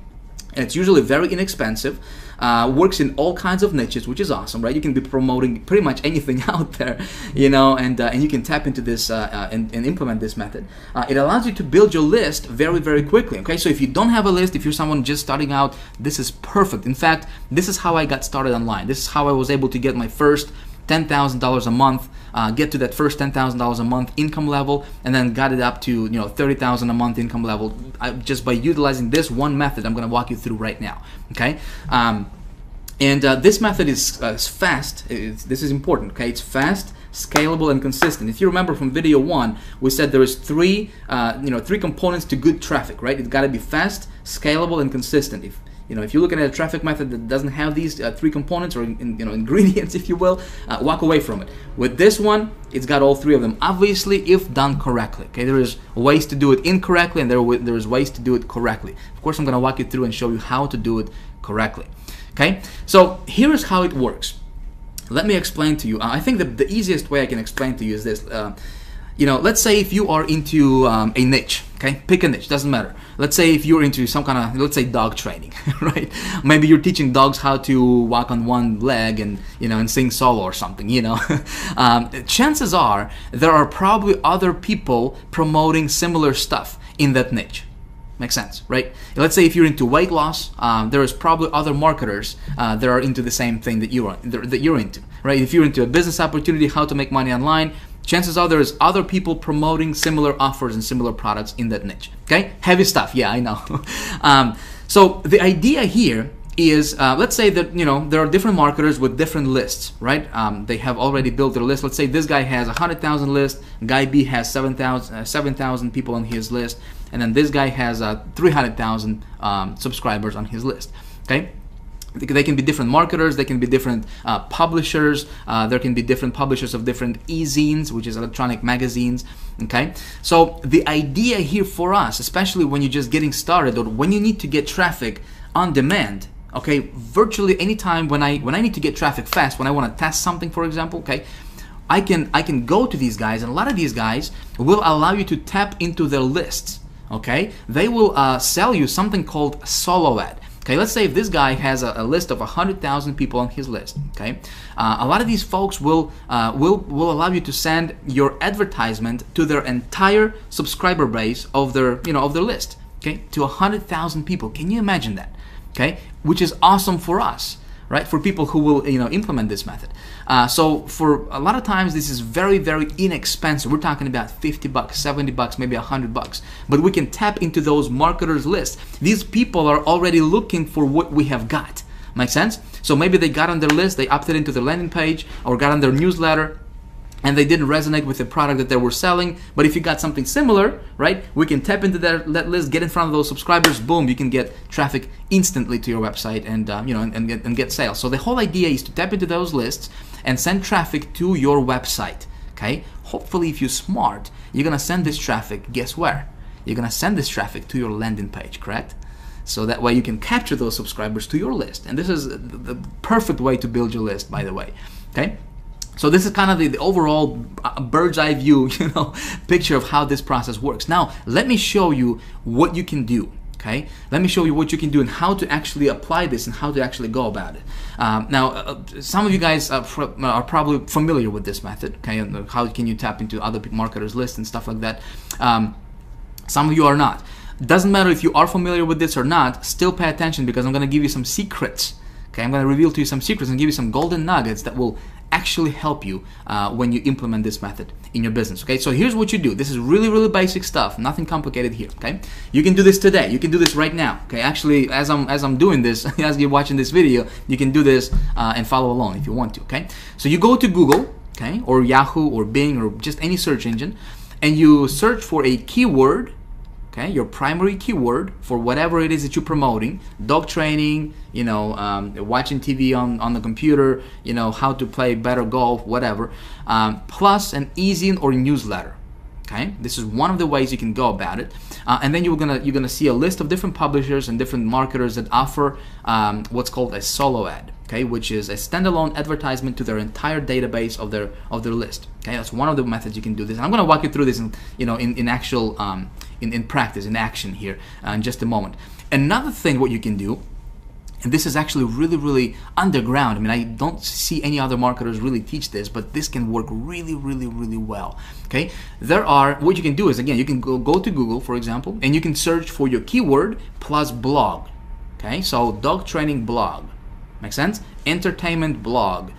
And it's usually very inexpensive, works in all kinds of niches, which is awesome, right? You can be promoting pretty much anything out there, and you can tap into this and implement this method. It allows you to build your list very, very quickly, okay? So if you don't have a list, if you're someone just starting out, this is perfect. In fact, this is how I got started online. This is how I was able to get my first $10,000 a month, get to that first $10,000 a month income level, and then got it up to $30,000 a month income level just by utilizing this one method I'm going to walk you through right now. Okay, this method is fast. This is important. Okay, it's fast, scalable, and consistent. If you remember from video 1, we said there is three components to good traffic, right? It's got to be fast, scalable, and consistent. If you're looking at a traffic method that doesn't have these 3 components or ingredients, if you will, walk away from it. With this one, it's got all 3 of them. Obviously, if done correctly. Okay, there is ways to do it incorrectly, and there is ways to do it correctly. Of course, I'm going to walk you through and show you how to do it correctly. Okay, so here is how it works. Let me explain to you. I think the easiest way I can explain to you is this. Let's say if you are into a niche, okay? Pick a niche, doesn't matter. Let's say if you're into some kind of, let's say dog training, right? Maybe you're teaching dogs how to walk on one leg and, and sing solo or something, Chances are there are probably other people promoting similar stuff in that niche. Makes sense, right? Let's say if you're into weight loss, there is probably other marketers that are into the same thing that you're into, right? If you're into a business opportunity, how to make money online, chances are there's other people promoting similar offers and similar products in that niche. Okay, heavy stuff. Yeah, I know. So the idea here is, let's say that there are different marketers with different lists, right? They have already built their list. Let's say this guy has 100,000 list, guy B has 7,000 people on his list, and then this guy has 300,000 subscribers on his list. Okay. They can be different marketers, they can be different publishers, there can be different publishers of different e-zines, which is electronic magazines, okay? So the idea here for us, especially when you're just getting started or when you need to get traffic on demand, okay, virtually anytime when I need to get traffic fast, when I want to test something, for example, okay, I can go to these guys, and a lot of these guys will allow you to tap into their lists, okay? They will sell you something called solo ad. Okay, let's say if this guy has a list of 100,000 people on his list. Okay, a lot of these folks will allow you to send your advertisement to their entire subscriber base of their of their list. Okay, to 100,000 people. Can you imagine that? Okay, which is awesome for us, right? For people who will implement this method. So for a lot of times this is very, very inexpensive. We're talking about 50 bucks, 70 bucks, maybe 100 bucks. But we can tap into those marketers' lists. These people are already looking for what we have got. Make sense? So maybe they got on their list, they opted into the landing page or got on their newsletter, and they didn't resonate with the product that they were selling. But if you got something similar, right, we can tap into that list, get in front of those subscribers, boom, you can get traffic instantly to your website and and get sales. So the whole idea is to tap into those lists and send traffic to your website. Okay, hopefully if you're smart, you're gonna send this traffic, guess where? You're gonna send this traffic to your landing page, correct? So that way you can capture those subscribers to your list. And this is the perfect way to build your list, by the way. Okay. So this is kind of the overall bird's eye view, picture of how this process works. Now, let me show you what you can do. Okay, let me show you what you can do and how to actually apply this and how to actually go about it. Now, some of you guys are probably familiar with this method. Okay, and how can you tap into other marketers' lists and stuff like that. Some of you are not. Doesn't matter if you are familiar with this or not. Still pay attention, because I'm going to give you some secrets. Okay, I'm going to reveal to you some secrets and give you some golden nuggets that will actually help you when you implement this method in your business. Okay, so here's what you do. This is really, really basic stuff, nothing complicated here. Okay, you can do this today, you can do this right now. Okay, actually, as I'm doing this, as you're watching this video, you can do this and follow along if you want to. Okay, so you go to Google, okay, or Yahoo or Bing or just any search engine, and you search for a keyword. Okay, your primary keyword for whatever it is that you're promoting: dog training, watching TV on the computer, how to play better golf, whatever, plus an e-zine or newsletter. Okay, this is one of the ways you can go about it, and then you're gonna see a list of different publishers and different marketers that offer what's called a solo ad. Okay, which is a standalone advertisement to their entire database of their list. Okay, that's one of the methods you can do this. And I'm going to walk you through this in actual in practice, in action here in just a moment. Another thing what you can do, and this is actually really, really underground. I mean, I don't see any other marketers really teach this, but this can work really, really, really well. Okay, what you can do is, again, you can go to Google, for example, and you can search for your keyword plus blog. Okay, so dog training blog. Make sense? Entertainment blog,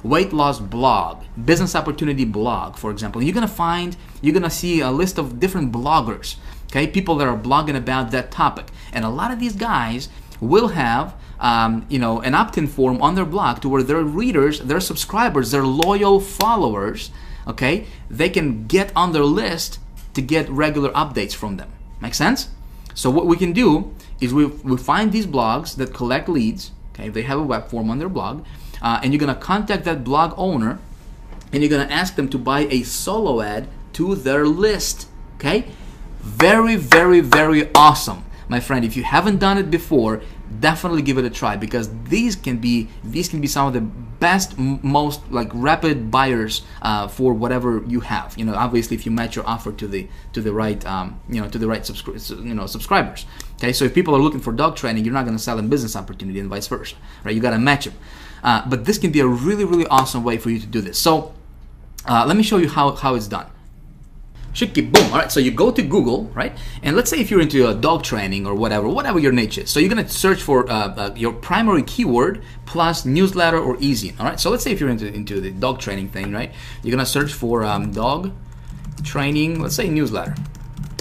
weight loss blog, business opportunity blog, for example. You're gonna see a list of different bloggers, okay, people that are blogging about that topic. And a lot of these guys will have an opt-in form on their blog to where their readers, their subscribers, their loyal followers, okay, they can get on their list to get regular updates from them. Make sense? So what we can do is we find these blogs that collect leads. Okay, they have a web form on their blog, and you're gonna contact that blog owner, and you're gonna ask them to buy a solo ad to their list. Okay, very, very, very awesome, my friend. If you haven't done it before, definitely give it a try, because these can be some of the best, most rapid buyers for whatever you have. Obviously, if you match your offer to the right subscribers. Okay, so if people are looking for dog training, you're not going to sell them business opportunity, and vice versa, right? You got to match them. But this can be a really, really awesome way for you to do this. So let me show you how it's done. Shiki boom. All right, so you go to Google, right? And let's say if you're into dog training or whatever your niche is. So you're gonna search for your primary keyword plus newsletter or e-zine. All right, so let's say if you're into the dog training thing, right? You're gonna search for dog training, let's say newsletter.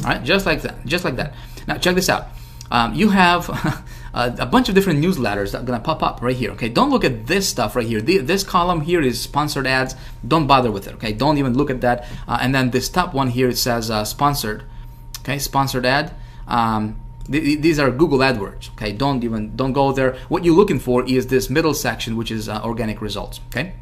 All right, just like that. Now check this out. You have a bunch of different newsletters that are gonna pop up right here. Okay, don't look at this stuff right here. This column here is sponsored ads. Don't bother with it. Okay, don't even look at that. And then this top one here, it says sponsored. Okay, sponsored ad. These are Google AdWords. Okay, don't go there. What you're looking for is this middle section, which is organic results. Okay.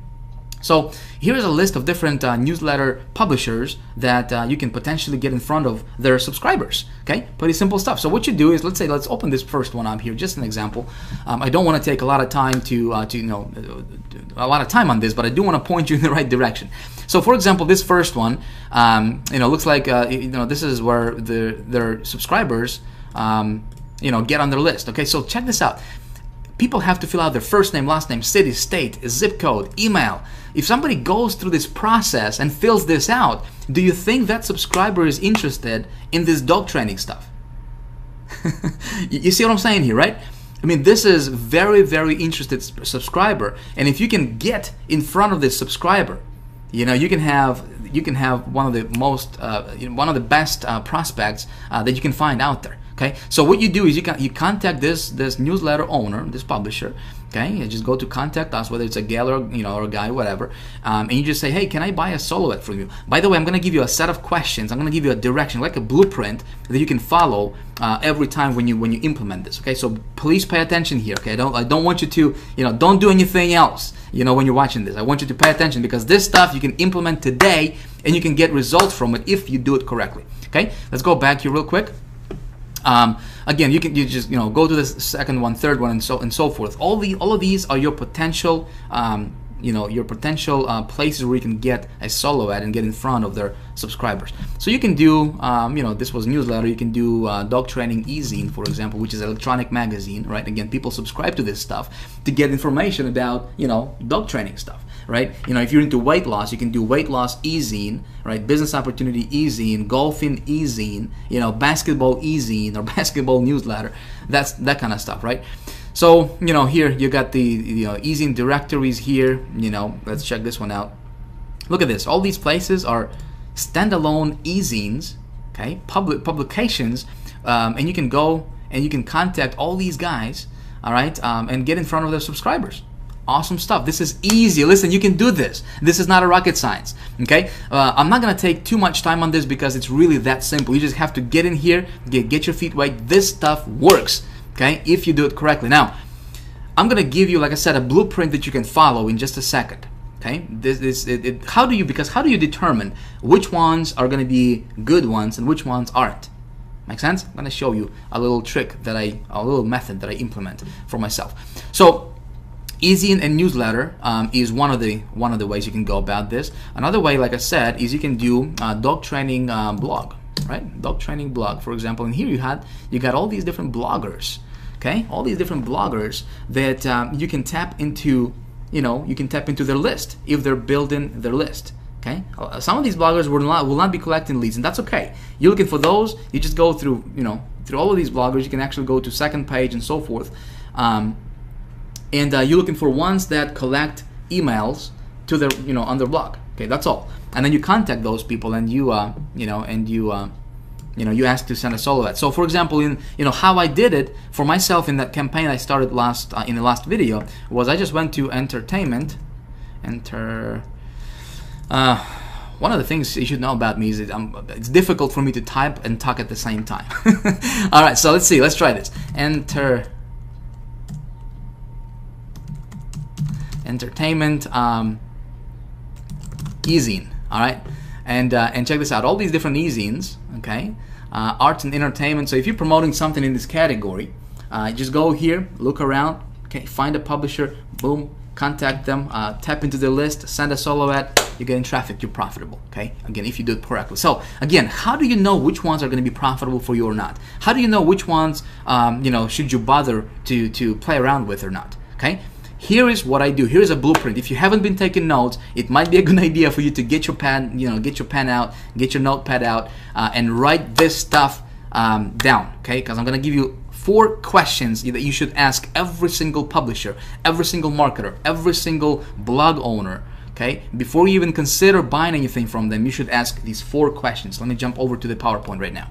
So here's a list of different newsletter publishers that you can potentially get in front of their subscribers. Okay, pretty simple stuff. So what you do is, let's open this first one up here, just an example. I don't want to take a lot of time to a lot of time on this, but I do want to point you in the right direction. So for example, this first one, looks like this is where their subscribers get on their list. Okay, so check this out. People have to fill out their first name, last name, city, state, zip code, email. If somebody goes through this process and fills this out, do you think that subscriber is interested in this dog training stuff? You see what I'm saying here, right? I mean, this is very, very interested subscriber, and if you can get in front of this subscriber, you can have one of the most one of the best prospects that you can find out there. Okay, so what you do is you contact this newsletter owner, this publisher. Okay, you just go to contact us, whether it's a gal or a guy, whatever, and you just say, hey, can I buy a silhouette from you? By the way, I'm going to give you a set of questions. I'm going to give you a direction, like a blueprint that you can follow every time when you implement this. Okay, so please pay attention here. Okay, I don't want you to don't do anything else. When you're watching this, I want you to pay attention, because this stuff you can implement today and you can get results from it if you do it correctly. Okay, let's go back here real quick. Again, you just go to the second one, third one, and so forth. All of these are your potential places where you can get a solo ad and get in front of their subscribers. So you can do this was newsletter. You can do dog training e-zine, for example, which is an electronic magazine, right? Again, people subscribe to this stuff to get information about dog training stuff, right? If you're into weight loss, you can do weight loss e-zine, right? Business opportunity e-zine, golfing e-zine, basketball e-zine or basketball newsletter. That's that kind of stuff, right? So here you got the e-zine directories here. Let's check this one out. Look at this. All these places are standalone e-zines, okay, publications, and you can go and you can contact all these guys, all right, and get in front of their subscribers. Awesome stuff. This is easy. Listen, you can do this. This is not a rocket science. Okay, I'm not gonna take too much time on this because it's really that simple. You just have to get in here, get your feet wet. This stuff works. Okay, if you do it correctly. Now, I'm gonna give you, like I said, a blueprint that you can follow in just a second. Okay, how do you determine which ones are gonna be good ones and which ones aren't? Make sense? I'm gonna show you a little trick a little method that I implement for myself. So, e-zine and newsletter is one of the ways you can go about this. Another way, like I said, is you can do dog training blog. Right, dog training blog, for example, and here you got all these different bloggers, okay, all these different bloggers that you can tap into, their list if they're building their list. Okay, some of these bloggers will not be collecting leads, and that's okay. You're looking for those. You just go through all of these bloggers. You can actually go to second page and so forth, and you're looking for ones that collect emails to their on their blog. Okay, that's all. And then you contact those people and you ask to send a solo ad. So for example, in how I did it for myself in that campaign I started in the last video was I just went to entertainment. One of the things you should know about me is that it's difficult for me to type and talk at the same time. All right, so let's see. Let's try this. Entertainment e-zine. All right, and check this out. All these different e-zines, okay, arts and entertainment. So if you're promoting something in this category, just go here, look around, okay, find a publisher, boom, contact them, tap into their list, send a solo ad. You're getting traffic. You're profitable. Okay. Again, if you do it correctly. So again, how do you know which ones are going to be profitable for you or not? How do you know which ones should you bother to play around with or not? Okay. Here is what I do. Here is a blueprint. If you haven't been taking notes, it might be a good idea for you to get your pen, get your pen out, get your notepad out, and write this stuff down. Okay, because I'm gonna give you 4 questions that you should ask every single publisher, every single marketer, every single blog owner. Okay, before you even consider buying anything from them, you should ask these 4 questions. Let me jump over to the PowerPoint right now.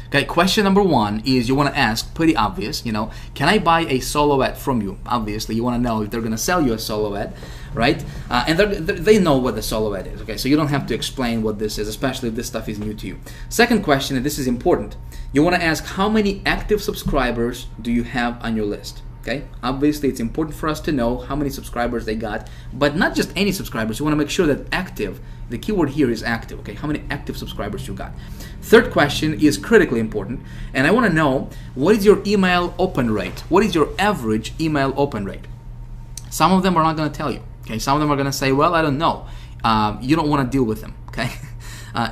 Okay, question number one is you want to ask, pretty obvious, you know, can I buy a solo ad from you? Obviously, you want to know if they're going to sell you a solo ad, right? And they know what the solo ad is, okay? So you don't have to explain what this is, especially if this stuff is new to you. Second question, and this is important, you want to ask how many active subscribers do you have on your list? Okay, obviously it's important for us to know how many subscribers they got, but not just any subscribers. You want to make sure that active, the keyword here is active, okay? How many active subscribers you got? Third question is critically important, and I want to know what is your email open rate? What is your average email open rate? Some of them are not going to tell you, okay? Some of them are going to say, well, I don't know. You don't want to deal with them, okay?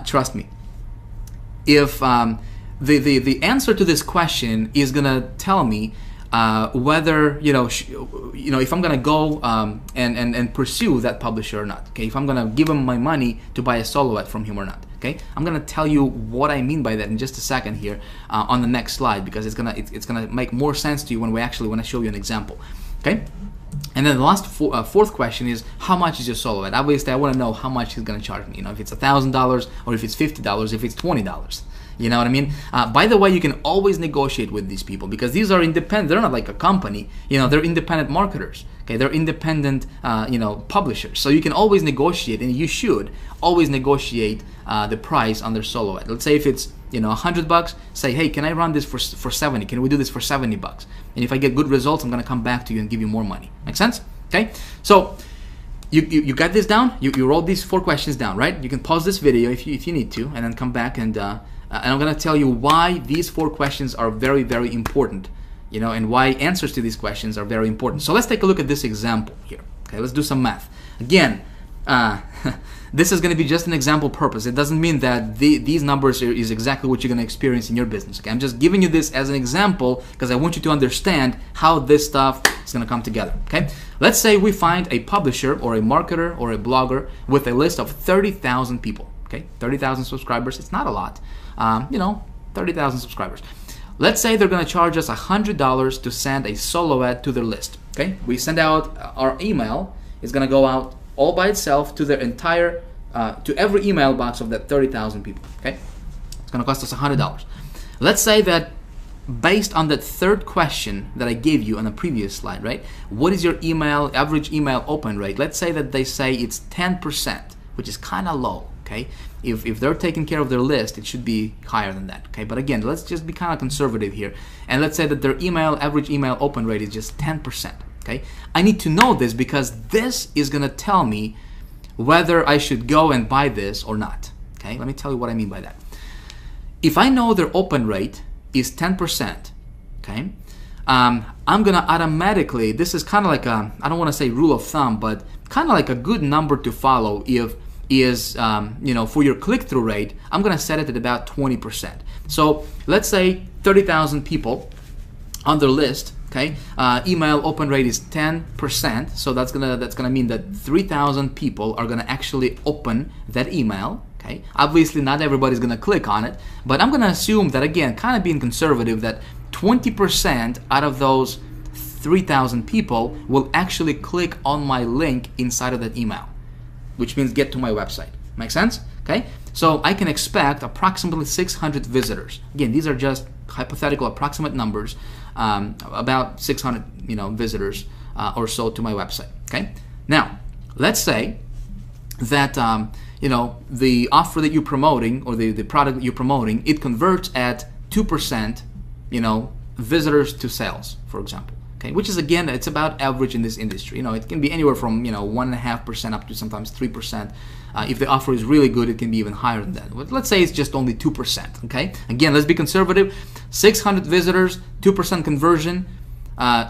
Trust me. If the answer to this question is going to tell me whether if I'm gonna go and pursue that publisher or not. Okay, if I'm gonna give him my money to buy a solo ad from him or not. Okay, I'm gonna tell you what I mean by that in just a second here on the next slide, because it's gonna make more sense to you when I show you an example. Okay. And then the last fourth question is, how much is your solo ad? Obviously, I want to know how much he's going to charge me. You know, if it's $1,000 or if it's $50, if it's $20. You know what I mean? By the way, you can always negotiate with these people, because these are independent. They're not like a company. You know, they're independent marketers. Okay, they're independent, publishers. So you can always negotiate, and you should always negotiate the price on their solo ad. Let's say if it's $100, say, hey, can I run this for 70? Can we do this for $70? And if I get good results, I'm gonna come back to you and give you more money. Make sense? Okay. So you got this down. You wrote these 4 questions down, right? You can pause this video if you need to, and then come back and I'm gonna tell you why these 4 questions are very, very important. And why answers to these questions are very important. So let's take a look at this example here. Okay, let's do some math. Again, this is going to be just an example purpose. It doesn't mean that these numbers is exactly what you're going to experience in your business. Okay, I'm just giving you this as an example because I want you to understand how this stuff is going to come together. Okay, let's say we find a publisher or a marketer or a blogger with a list of 30,000 people. Okay, 30,000 subscribers. It's not a lot. 30,000 subscribers. Let's say they're going to charge us $100 to send a solo ad to their list. Okay, we send out our email. It's going to go out all by itself to their entire, to every email box of that 30,000 people. Okay, it's going to cost us $100. Let's say that based on that third question that I gave you on the previous slide, right? What is your average email open rate? Let's say that they say it's 10%, which is kind of low. Okay, if they're taking care of their list, it should be higher than that. Okay, but again, let's just be kind of conservative here, and let's say that their average email open rate is just 10%. Okay, I need to know this because this is gonna tell me whether I should go and buy this or not. Okay, let me tell you what I mean by that. If I know their open rate is 10%, okay, I'm gonna automatically, this is kind of like a, I don't want to say rule of thumb, but kind of like a good number to follow is for your click-through rate, I'm gonna set it at about 20%. So let's say 30,000 people on their list. Okay, email open rate is 10%. So that's gonna mean that 3,000 people are gonna actually open that email. Okay, obviously not everybody's gonna click on it, but I'm gonna assume that, again, kind of being conservative, that 20% out of those 3,000 people will actually click on my link inside of that email, which means get to my website. Make sense? Okay, so I can expect approximately 600 visitors. Again, these are just hypothetical approximate numbers, about 600 visitors or so to my website. Okay, now let's say that the offer that you're promoting, or the product that you're promoting, it converts at 2% visitors to sales, for example. Okay, which is, again, it's about average in this industry. It can be anywhere from 1.5% up to sometimes 3%. If the offer is really good, it can be even higher than that. But let's say it's just only 2%. Okay, again, let's be conservative. 600 visitors, 2% conversion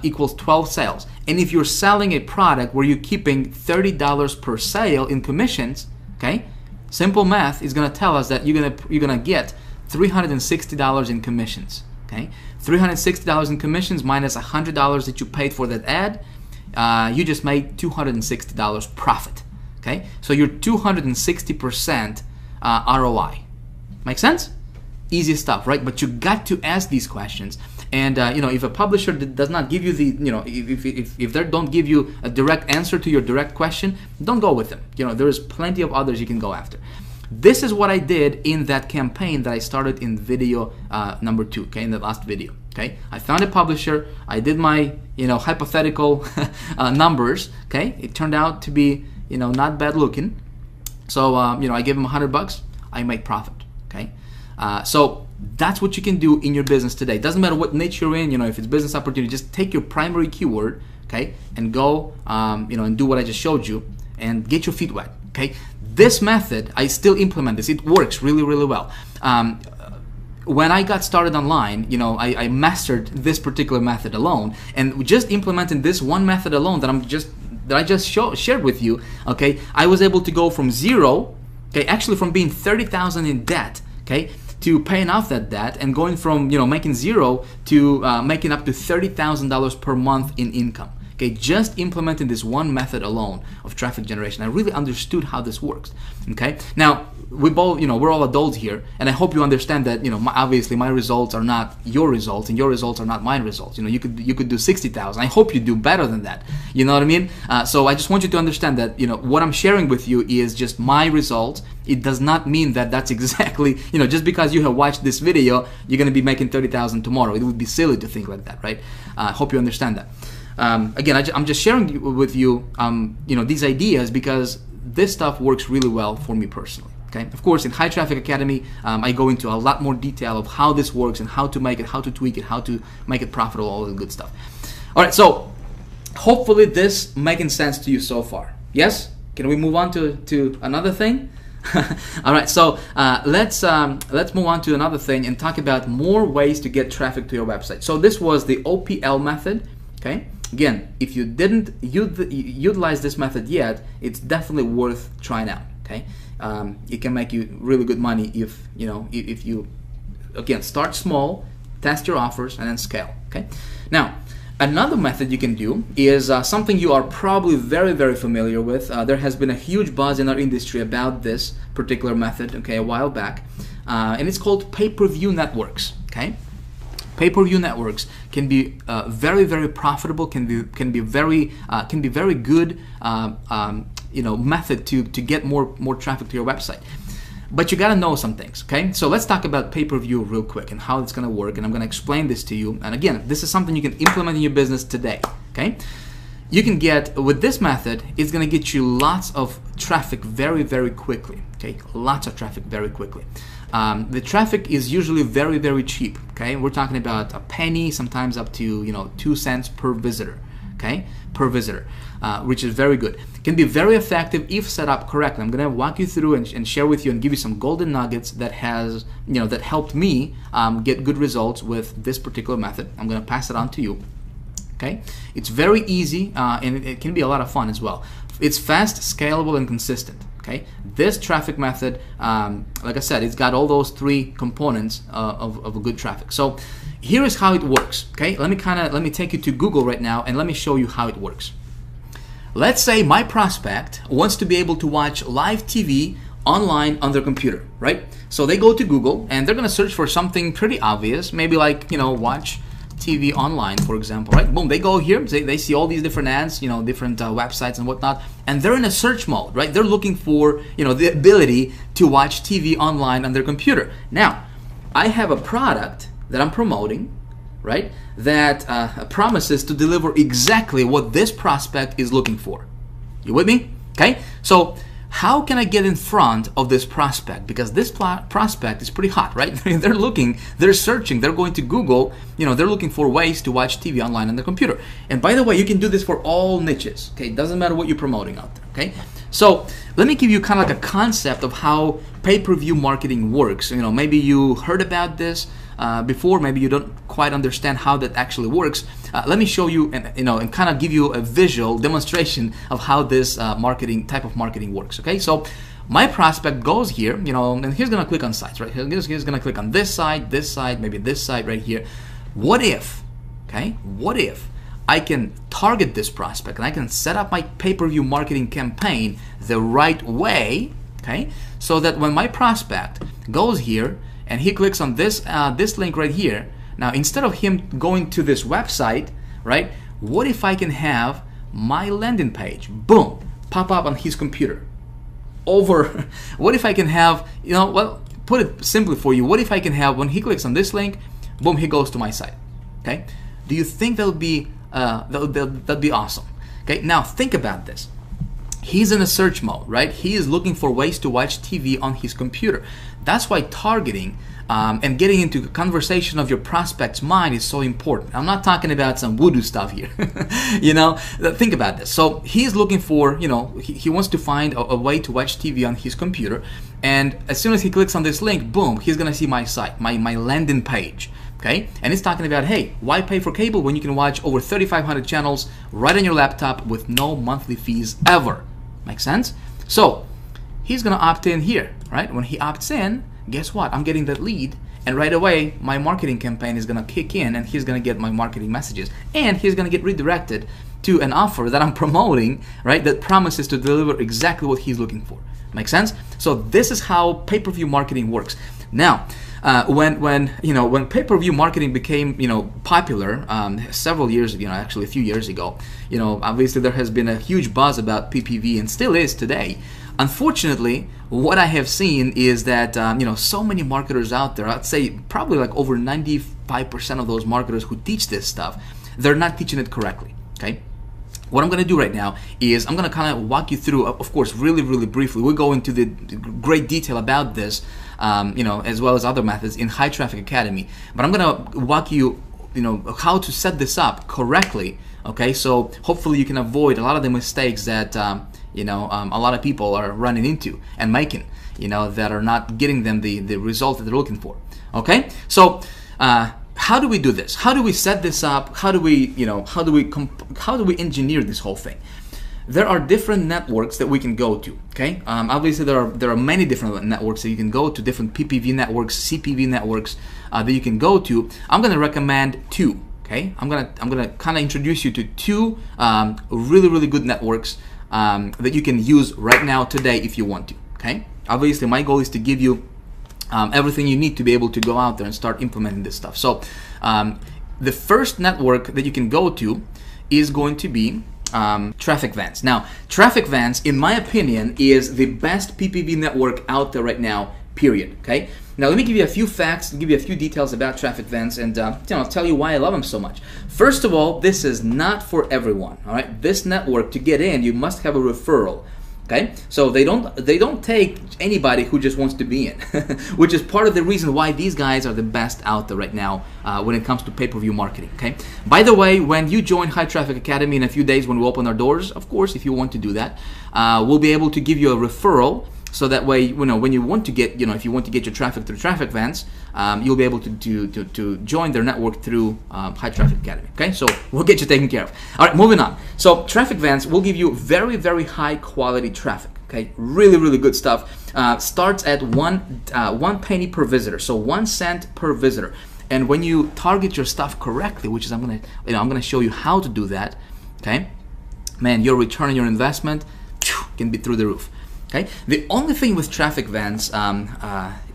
equals 12 sales. And if you're selling a product where you're keeping $30 per sale in commissions, okay, simple math is going to tell us that you're gonna get $360 in commissions. Okay, $360 in commissions minus $100 that you paid for that ad, you just made $260 profit. Okay, so you're 260% ROI. Make sense? Easy stuff, right? But you got to ask these questions. And if a publisher does not give you if they don't give you a direct answer to your direct question, don't go with them. There is plenty of others you can go after. This is what I did in that campaign that I started in video number 2, okay, in the last video. Okay, I found a publisher, I did my, hypothetical numbers, okay, it turned out to be, not bad looking. So, I gave them $100, I make profit, okay. So that's what you can do in your business today. Doesn't matter what niche you're in, if it's business opportunity, just take your primary keyword, okay, and go, and do what I just showed you and get your feet wet, okay. This method, I still implement this. It works really, really well. When I got started online, I mastered this particular method alone, and just implementing this one method alone that I just shared with you, okay, I was able to go from zero, okay, actually from being 30,000 in debt, okay, to paying off that debt and going from making zero to making up to $30,000 per month in income. Okay, just implementing this one method alone of traffic generation, I really understood how this works. Okay, now we both, we're all adults here, and I hope you understand that, obviously my results are not your results, and your results are not my results. You could do 60,000. I hope you do better than that. You know what I mean? So I just want you to understand that, what I'm sharing with you is just my results. It does not mean that that's exactly, just because you have watched this video, you're going to be making 30,000 tomorrow. It would be silly to think like that, right? I hope you understand that. Again, I'm just sharing with you, these ideas because this stuff works really well for me personally. Okay. Of course, in High Traffic Academy, I go into a lot more detail of how this works and how to make it, how to tweak it, how to make it profitable, all the good stuff. All right. So hopefully this making sense to you so far. Yes. Can we move on to another thing? All right. So let's move on to another thing and talk about more ways to get traffic to your website. So this was the OPL method. Okay. Again, if you didn't utilize this method yet, it's definitely worth trying out. Okay, it can make you really good money if you again start small, test your offers, and then scale. Okay, now another method you can do is something you are probably very, very familiar with. There has been a huge buzz in our industry about this particular method. Okay, a while back, and it's called pay-per-view networks. Okay. Pay-per-view networks can be very, very profitable. Can be very good method to get more traffic to your website. But you got to know some things. Okay, so let's talk about pay-per-view real quick and how it's going to work. And I'm going to explain this to you. And again, this is something you can implement in your business today. Okay, you can get with this method. It's going to get you lots of traffic very, very quickly. Okay, lots of traffic very quickly. The traffic is usually very, very cheap. Okay, we're talking about a penny, sometimes up to 2 cents per visitor. Okay, per visitor, which is very good. Can be very effective if set up correctly. I'm going to walk you through and share with you and give you some golden nuggets that that helped me get good results with this particular method. I'm going to pass it on to you. Okay, it's very easy and it can be a lot of fun as well. It's fast, scalable, and consistent. Okay, this traffic method, like I said, it's got all those 3 components of a good traffic. So here is how it works. Okay, let me take you to Google right now and let me show you how it works. Let's say my prospect wants to be able to watch live TV online on their computer, right? So they go to Google and they're going to search for something pretty obvious, maybe like watch TV online, for example, right? Boom, they go here, they see all these different ads, different websites and whatnot, and they're in a search mode, right? They're looking for, the ability to watch TV online on their computer. Now, I have a product that I'm promoting, right? That promises to deliver exactly what this prospect is looking for. You with me? Okay, so how can I get in front of this prospect? Because this prospect is pretty hot, right? They're searching, they're going to Google, they're looking for ways to watch TV online on their computer. And by the way, you can do this for all niches, okay? It doesn't matter what you're promoting out there, okay? So let me give you kind of like a concept of how pay-per-view marketing works. Maybe you heard about this before, maybe you don't quite understand how that actually works. Let me show you and kind of give you a visual demonstration of how this type of marketing works. Okay, so my prospect goes here, and he's gonna click on sites, right? He's gonna click on this site, maybe this site right here. What if I can target this prospect and I can set up my pay-per-view marketing campaign the right way, okay? So that when my prospect goes here and he clicks on this link right here, now instead of him going to this website, right? What if I can have my landing page, boom, pop up on his computer? over, what if I can have, well, put it simply for you, what if I can have, when he clicks on this link, boom, he goes to my site, okay? Do you think that would be, that'd be awesome? Okay, now think about this. He's in a search mode, right? He is looking for ways to watch TV on his computer. That's why targeting and getting into a conversation of your prospect's mind is so important. I'm not talking about some voodoo stuff here. Think about this. So he's looking for, he wants to find a way to watch TV on his computer. And as soon as he clicks on this link, boom, he's gonna see my site, my landing page. Okay, and it's talking about, hey, why pay for cable when you can watch over 3,500 channels right on your laptop with no monthly fees ever? Make sense? So he's gonna opt in here, right? When he opts in, guess what? I'm getting that lead, and right away my marketing campaign is gonna kick in, and he's gonna get my marketing messages, and he's gonna get redirected to an offer that I'm promoting, right? That promises to deliver exactly what he's looking for. Make sense? So this is how pay-per-view marketing works. Now, when pay-per-view marketing became popular several years ago, actually a few years ago, obviously there has been a huge buzz about PPV and still is today. Unfortunately, what I have seen is that so many marketers out there, I'd say probably like over 95% of those marketers who teach this stuff, they're not teaching it correctly. Okay. What I'm going to do right now is I'm going to kind of walk you through, of course, really, really briefly. We'll go into the great detail about this, as well as other methods in High Traffic Academy. But I'm going to walk you, how to set this up correctly. Okay, so hopefully you can avoid a lot of the mistakes that a lot of people are running into and making, that are not getting them the result that they're looking for. Okay, so. How do we do this? How do we set this up? How do we engineer this whole thing? There are different networks that we can go to. Okay, obviously there are many different networks that you can go to, different PPV networks, CPV networks that you can go to. I'm going to recommend two. Okay, I'm gonna kind of introduce you to two really, really good networks that you can use right now today if you want to. Okay, obviously my goal is to give you everything you need to be able to go out there and start implementing this stuff. So the first network that you can go to is going to be Traffic Vans. Now, Traffic Vans, in my opinion, is the best PPV network out there right now, period. Okay. Now, let me give you a few facts, give you a few details about Traffic Vans, and I'll tell you why I love them so much. First of all, this is not for everyone. All right. This network, to get in, you must have a referral. Okay, so they don't take anybody who just wants to be in, which is part of the reason why these guys are the best out there right now when it comes to pay-per-view marketing. Okay, by the way, when you join High Traffic Academy in a few days when we open our doors, of course, if you want to do that, we'll be able to give you a referral. So that way, when you want to get, if you want to get your traffic through Traffic Vans, you'll be able to join their network through High Traffic Academy. Okay, so we'll get you taken care of. All right, moving on. So Traffic Vans will give you very, very high quality traffic. Okay, really, really good stuff. Starts at one penny per visitor, so 1 cent per visitor. And when you target your stuff correctly, which is I'm gonna show you how to do that. Okay, man, your return on your investment can be through the roof. Okay. The only thing with Traffic Vans, and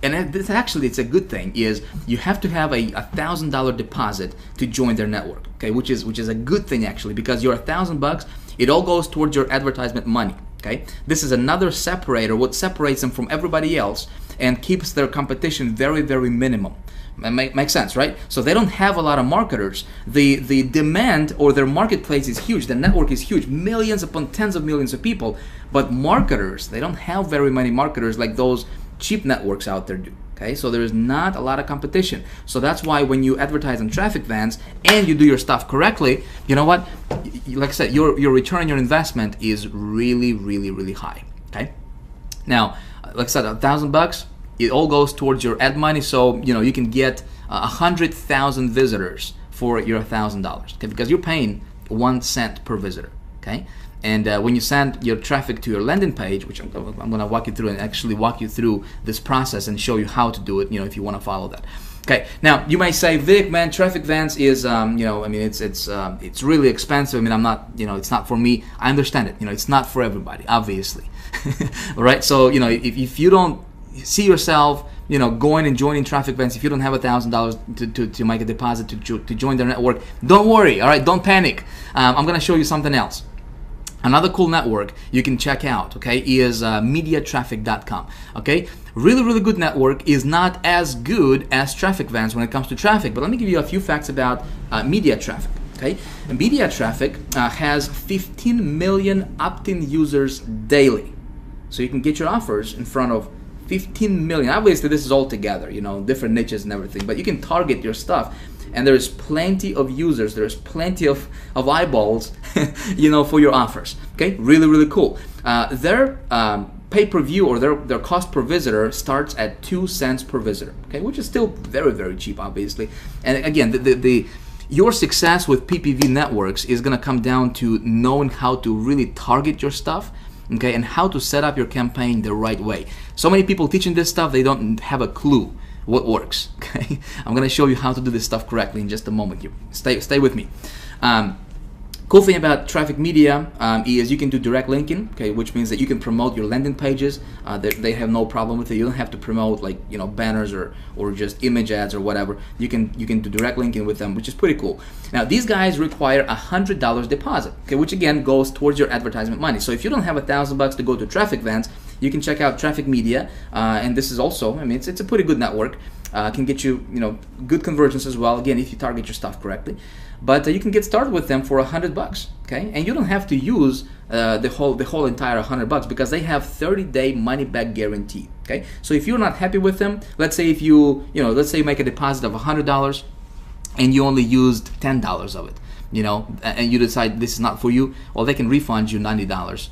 it's a good thing, is you have to have a $1,000 deposit to join their network. Okay, which is a good thing actually, because your $1,000, it all goes towards your advertisement money. Okay, this is another separator, what separates them from everybody else and keeps their competition very, very minimum. Makes sense, right? So they don't have a lot of marketers. The demand or their marketplace is huge. The network is huge, millions upon tens of millions of people. But marketers, they don't have very many marketers like those cheap networks out there do. Okay, so there is not a lot of competition. So that's why when you advertise on Traffic Vans and you do your stuff correctly, you know what? Like I said, your return on your investment is really, really, really high. Okay. Now, like I said, $1,000. It all goes towards your ad money, so you can get 100,000 visitors for your $1,000. Okay, because you're paying 1 cent per visitor. Okay, and when you send your traffic to your landing page, which I'm going to walk you through and actually walk you through this process and show you how to do it. If you want to follow that. Okay, now you may say, Vic, man, Traffic Vans is, it's really expensive. I mean, I'm not, it's not for me. I understand it. It's not for everybody, obviously. All right, so if you don't see yourself, going and joining Traffic Vans, if you don't have $1,000 to make a deposit to join their network, don't worry. All right, don't panic. I'm going to show you something else. Another cool network you can check out, okay, is mediatraffic.com. Okay, really good network. Is not as good as Traffic Vans when it comes to traffic, but let me give you a few facts about media traffic. Okay, media traffic has 15 million opt-in users daily, so you can get your offers in front of 15 million. Obviously, this is all together, you know, different niches and everything, but you can target your stuff. And there's plenty of users, there's plenty of eyeballs, you know, for your offers. Okay, really cool. Their pay-per-view or their cost per visitor starts at 2 cents per visitor. Okay, which is still very cheap, obviously. And again, your success with PPV networks is gonna come down to knowing how to really target your stuff. Okay, and how to set up your campaign the right way. So many people teaching this stuff, they don't have a clue what works. Okay, I'm gonna show you how to do this stuff correctly in just a moment. You stay with me. Cool thing about traffic media is you can do direct linking, okay, which means that you can promote your landing pages. They have no problem with it. You don't have to promote, like, you know, banners or just image ads or whatever. You can do direct linking with them, which is pretty cool. Now these guys require $100 deposit, okay, which again goes towards your advertisement money. So if you don't have $1,000 to go to Traffic Vans, you can check out Traffic Media, and this is also, I mean, it's a pretty good network. Can get you, you know, good conversions as well. Again, if you target your stuff correctly. But you can get started with them for $100, okay? And you don't have to use the whole entire $100 because they have 30-day money-back guarantee, okay? So if you're not happy with them, let's say if let's say you make a deposit of $100 and you only used $10 of it, you know, and you decide this is not for you, well, they can refund you $90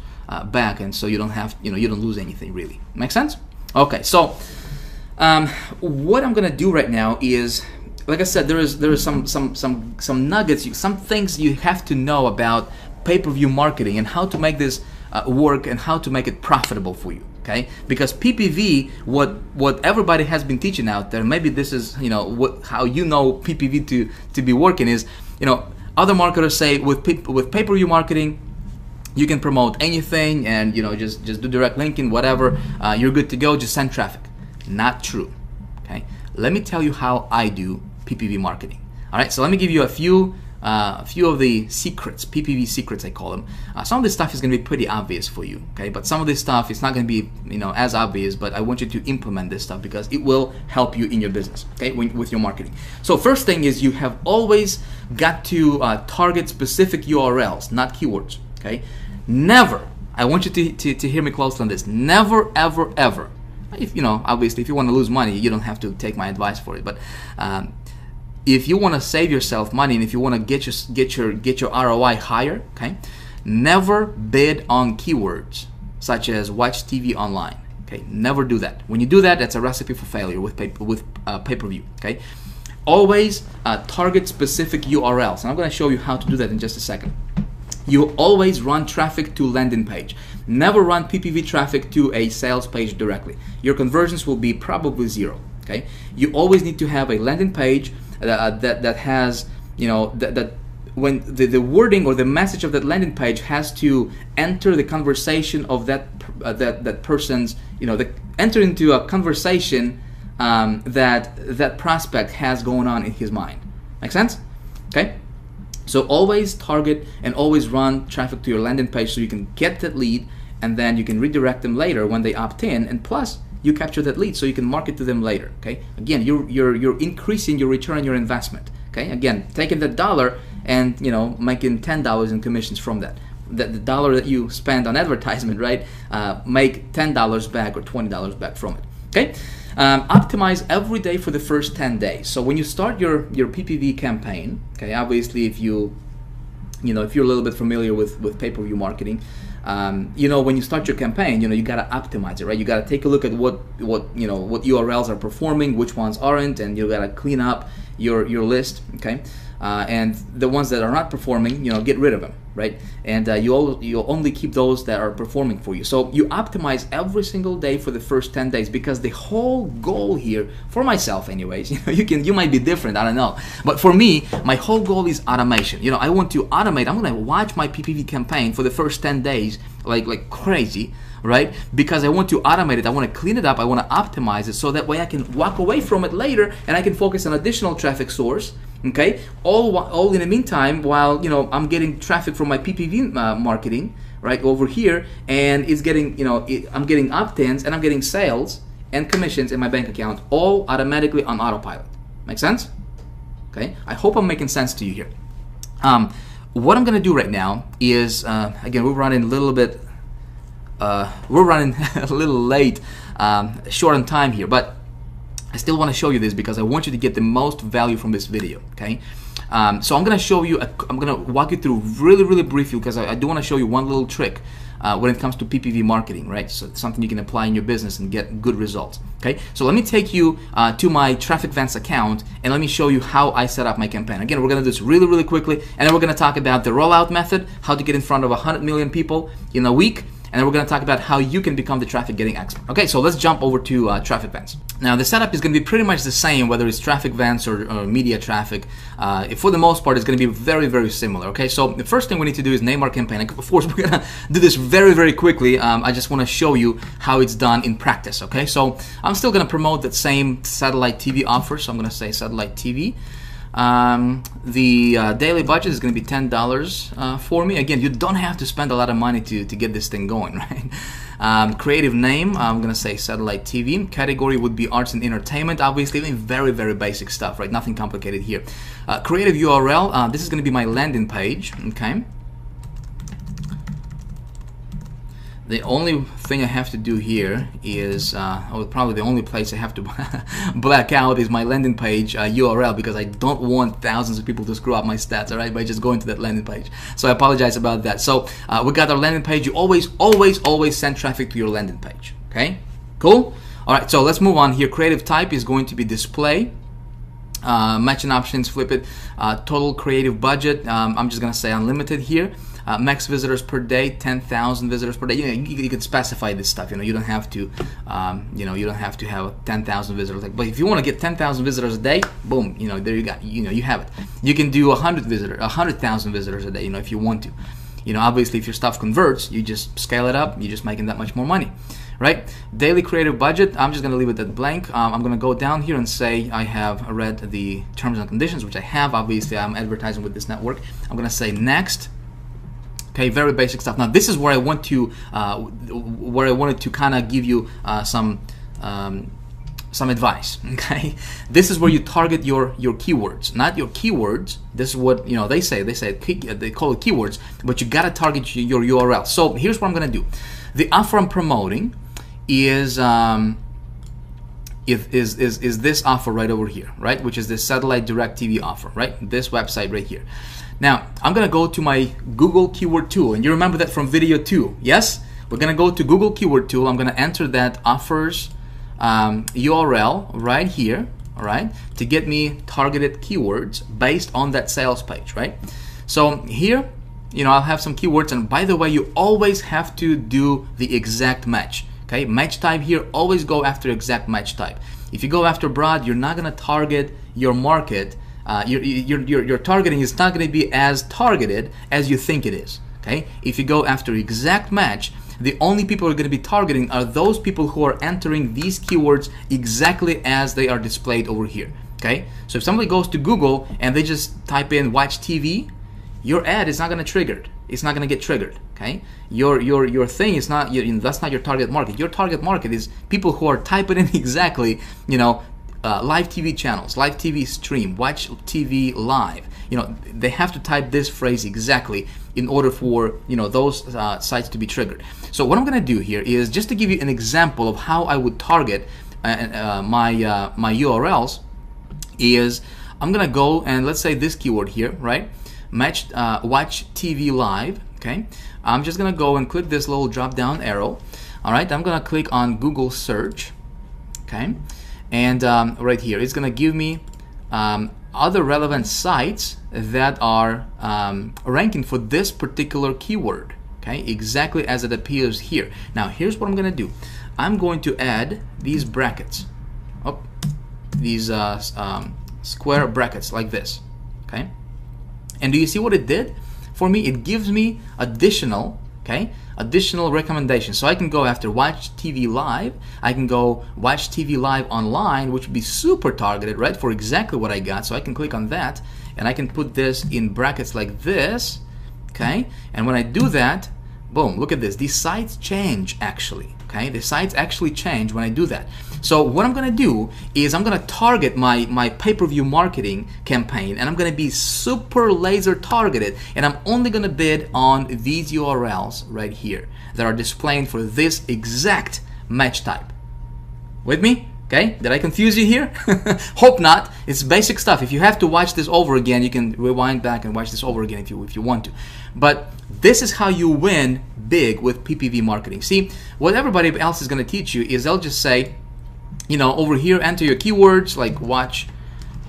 back, and so you don't have, you know, you don't lose anything really. Make sense? Okay, so what I'm gonna do right now is, like I said, there is some nuggets, some things you have to know about pay-per-view marketing and how to make this work and how to make it profitable for you. Okay, because PPV, what everybody has been teaching out there, maybe this is, you know, how you know PPV to be working is, you know, other marketers say with pay-per-view marketing, you can promote anything and, you know, just do direct linking, whatever, you're good to go, just send traffic. Not true. Okay, let me tell you how I do PPV marketing. All right, so let me give you a few of the secrets, PPV secrets I call them. Some of this stuff is going to be pretty obvious for you, okay? But some of this stuff is not going to be, you know, as obvious. But I want you to implement this stuff because it will help you in your business, okay, with your marketing. So first thing is you have always got to target specific URLs, not keywords, okay? Never. I want you to hear me closely on this. Never, ever. If, you know, obviously, if you want to lose money, you don't have to take my advice for it. But if you want to save yourself money and if you want to get your ROI higher, okay, never bid on keywords such as watch TV online. Okay, never do that. When you do that, that's a recipe for failure with pay-per-view. Okay, always target specific URLs, and I'm going to show you how to do that in just a second. You always run traffic to landing page. Never run PPV traffic to a sales page directly. Your conversions will be probably zero. Okay, you always need to have a landing page that has, you know, that when the wording or the message of that landing page has to enter the conversation of that person's, you know, enter into a conversation that prospect has going on in his mind. Make sense? Okay. So always target and always run traffic to your landing page so you can get that lead, and then you can redirect them later when they opt in, and plus you capture that lead so you can market to them later. Okay, again, you're increasing your return on your investment. Okay, again, taking that dollar and, you know, making $10 in commissions from that. The dollar that you spend on advertisement, right? Make $10 back or $20 back from it. Okay. Optimize every day for the first 10 days. So when you start your PPV campaign, okay, obviously if you're a little bit familiar with pay-per-view marketing, you know, when you start your campaign, you know, you gotta optimize it, right? You gotta take a look at what URLs are performing, which ones aren't, and you gotta clean up your list, okay? And the ones that are not performing, you know, get rid of them, right? And you'll only keep those that are performing for you. So you optimize every single day for the first 10 days, because the whole goal here, for myself anyways, you know, you might be different, I don't know, but for me, my whole goal is automation. You know, I want to automate. I'm gonna watch my PPV campaign for the first 10 days like crazy, right? Because I want to automate it, I want to clean it up, I want to optimize it, so that way I can walk away from it later and I can focus on additional traffic source. Okay, all in the meantime, while, you know, I'm getting traffic from my PPV marketing, right over here, and it's getting, you know, I'm getting opt-ins and I'm getting sales and commissions in my bank account all automatically on autopilot. Make sense? Okay, I hope I'm making sense to you here. What I'm gonna do right now is, again, we're running a little bit, we're running a little late, short on time here, but I still want to show you this because I want you to get the most value from this video. Okay, so I'm gonna show you, I'm gonna walk you through really briefly, because I do want to show you one little trick when it comes to PPV marketing, right? So it's something you can apply in your business and get good results. Okay, so let me take you to my Traffic Vents account and let me show you how I set up my campaign. Again, we're gonna do this really quickly, and then we're gonna talk about the rollout method, how to get in front of 100 million people in a week, and then we're going to talk about how you can become the traffic getting expert. Okay, so let's jump over to Traffic Vents. Now the setup is going to be pretty much the same, whether it's Traffic Vents or media traffic. For the most part, it's going to be very similar. Okay, so the first thing we need to do is name our campaign. Of course, we're going to do this very quickly. I just want to show you how it's done in practice. Okay, so I'm still going to promote that same satellite TV offer. So I'm going to say satellite TV. The daily budget is going to be $10 for me. Again, you don't have to spend a lot of money to get this thing going, right? Creative name, I'm going to say satellite TV. Category would be arts and entertainment, obviously. Very basic stuff, right? Nothing complicated here. Creative URL, this is going to be my landing page, okay? The only thing I have to do here is, or probably the only place I have to black out is my landing page URL, because I don't want thousands of people to screw up my stats, all right, by just going to that landing page. So I apologize about that. So we got our landing page. You always send traffic to your landing page, okay? Cool? All right, so let's move on here. Creative type is going to be display. Matching options, flip it. Total creative budget, I'm just going to say unlimited here. Max visitors per day, 10,000 visitors per day. You can specify this stuff. You don't have to, you don't have to have 10,000 visitors. But if you want to get 10,000 visitors a day, boom, there you got, you have it. You can do 100,000 visitors a day, if you want to. Obviously, if your stuff converts, you just scale it up. You're just making that much more money, right? Daily creative budget, I'm just going to leave it at blank. I'm going to go down here and say I have read the terms and conditions, which I have. Obviously, I'm advertising with this network. I'm going to say next. Okay, very basic stuff. Now this is where I want to, where I wanted to kind of give you some advice. Okay, this is where you target your keywords, not your keywords. This is what they say. They call it keywords, but you gotta target your URL. So here's what I'm gonna do. The offer I'm promoting is this offer right over here, right? Which is this satellite direct TV offer, right? This website right here. Now, I'm going to go to my Google keyword tool, and you remember that from video 2, yes? We're going to go to Google keyword tool. I'm going to enter that offers URL right here, all right, to get me targeted keywords based on that sales page, right? So here, I'll have some keywords, and by the way, you always have to do the exact match, okay? Match type here, always go after exact match type. If you go after broad, you're not going to target your market. Your targeting is not going to be as targeted as you think it is. Okay, if you go after exact match, the only people who are going to be targeting are those people who are entering these keywords exactly as they are displayed over here. Okay, so if somebody goes to Google and they just type in watch TV, your ad is not going to trigger. It's not going to get triggered. Okay, your thing is not. That's not your target market. Your target market is people who are typing in exactly. Live TV channels, live TV stream, watch TV live. They have to type this phrase exactly in order for those sites to be triggered. So what I'm going to do here is just to give you an example of how I would target my URLs. Is I'm going to go and let's say this keyword here, right? Watch TV live. Okay, I'm just going to go and click this little drop down arrow. All right, I'm going to click on Google search. Okay. And right here, it's going to give me other relevant sites that are ranking for this particular keyword, okay, exactly as it appears here. Now, here's what I'm going to do. I'm going to add these brackets, these square brackets like this, okay? And do you see what it did? For me, it gives me additional recommendations. So I can go after watch TV live. I can go watch TV live online, which would be super targeted, right, for exactly what I got. So I can click on that, and I can put this in brackets like this, okay? And when I do that, Boom, look at this. These sites change actually, okay? The sites actually change when I do that. So what I'm gonna do is I'm gonna target my pay-per-view marketing campaign, and I'm gonna be super laser targeted, and I'm only gonna bid on these URLs right here that are displaying for this exact match type. With me? Okay, did I confuse you here? Hope not. It's basic stuff. If you have to watch this over again, you can rewind back and watch this over again if you want to. But this is how you win big with PPV marketing. See, what everybody else is going to teach you is they'll just say, you know, over here, enter your keywords like watch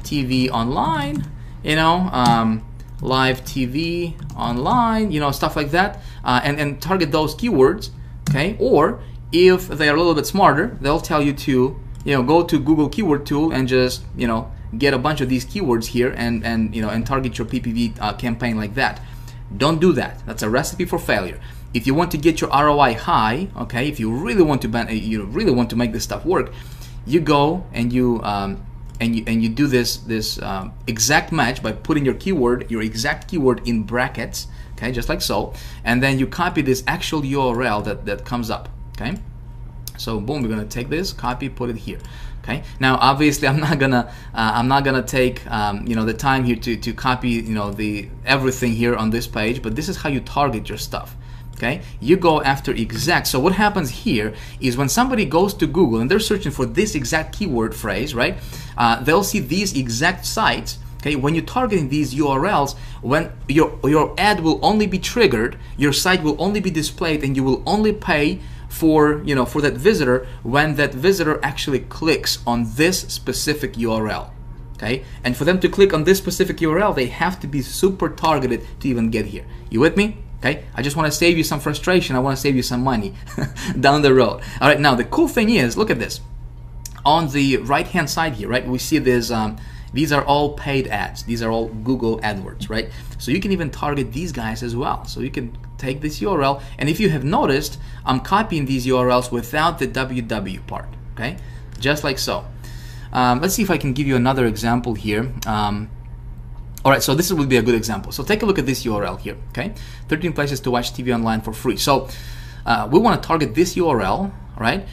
TV online, you know, live TV online, you know, stuff like that, and target those keywords, okay? Or if they are a little bit smarter, they'll tell you to, you know, go to Google Keyword Tool and just, you know, get a bunch of these keywords here and you know, and target your PPV campaign like that. Don't do that. That's a recipe for failure. If you want to get your ROI high, okay, if you really want to make this stuff work, you go and you do this exact match by putting your exact keyword in brackets, okay, just like so, and then you copy this actual URL that comes up, okay. So boom, we're gonna take this, copy, put it here. Okay. Now, obviously, I'm not gonna take you know, the time here to copy, you know, everything here on this page. But this is how you target your stuff. Okay. You go after exact. So what happens here is when somebody goes to Google and they're searching for this exact keyword phrase, right? They'll see these exact sites. Okay. When you're targeting these URLs, when your ad will only be triggered, your site will only be displayed, and you will only pay for, you know, for that visitor when that visitor actually clicks on this specific URL, okay? And for them to click on this specific URL, they have to be super targeted to even get here. You with me? Okay? I just want to save you some frustration. I want to save you some money down the road. All right, now the cool thing is, look at this. On the right-hand side here, right, we see this, these are all paid ads. These are all Google AdWords, right? So you can even target these guys as well. So you can take this URL, and if you have noticed, I'm copying these URLs without the www part, okay? Just like so. Let's see if I can give you another example here. All right, so this will be a good example. So take a look at this URL here, okay? 13 places to watch TV online for free. So we want to target this URL, right?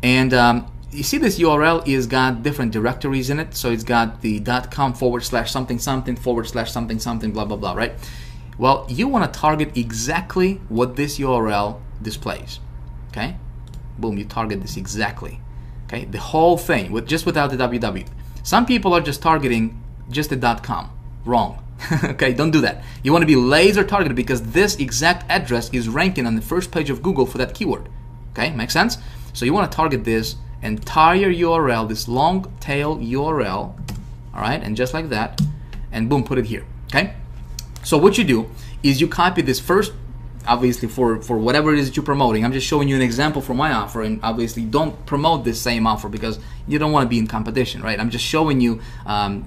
And you see this URL is got different directories in it. So it's got the .com/something something /something something blah blah blah, right? Well, you want to target exactly what this URL displays, okay? Boom, you target this exactly, okay? The whole thing, without the www. Some people are just targeting just the .com. Wrong. Okay, don't do that. You want to be laser targeted because this exact address is ranking on the first page of Google for that keyword. Okay, makes sense? So you want to target this entire URL, this long tail URL, all right, and just like that, and boom, put it here, okay? So what you do is you copy this first, obviously for whatever it is that you're promoting. I'm just showing you an example for my offer, and obviously don't promote this same offer because you don't want to be in competition, right? I'm just showing you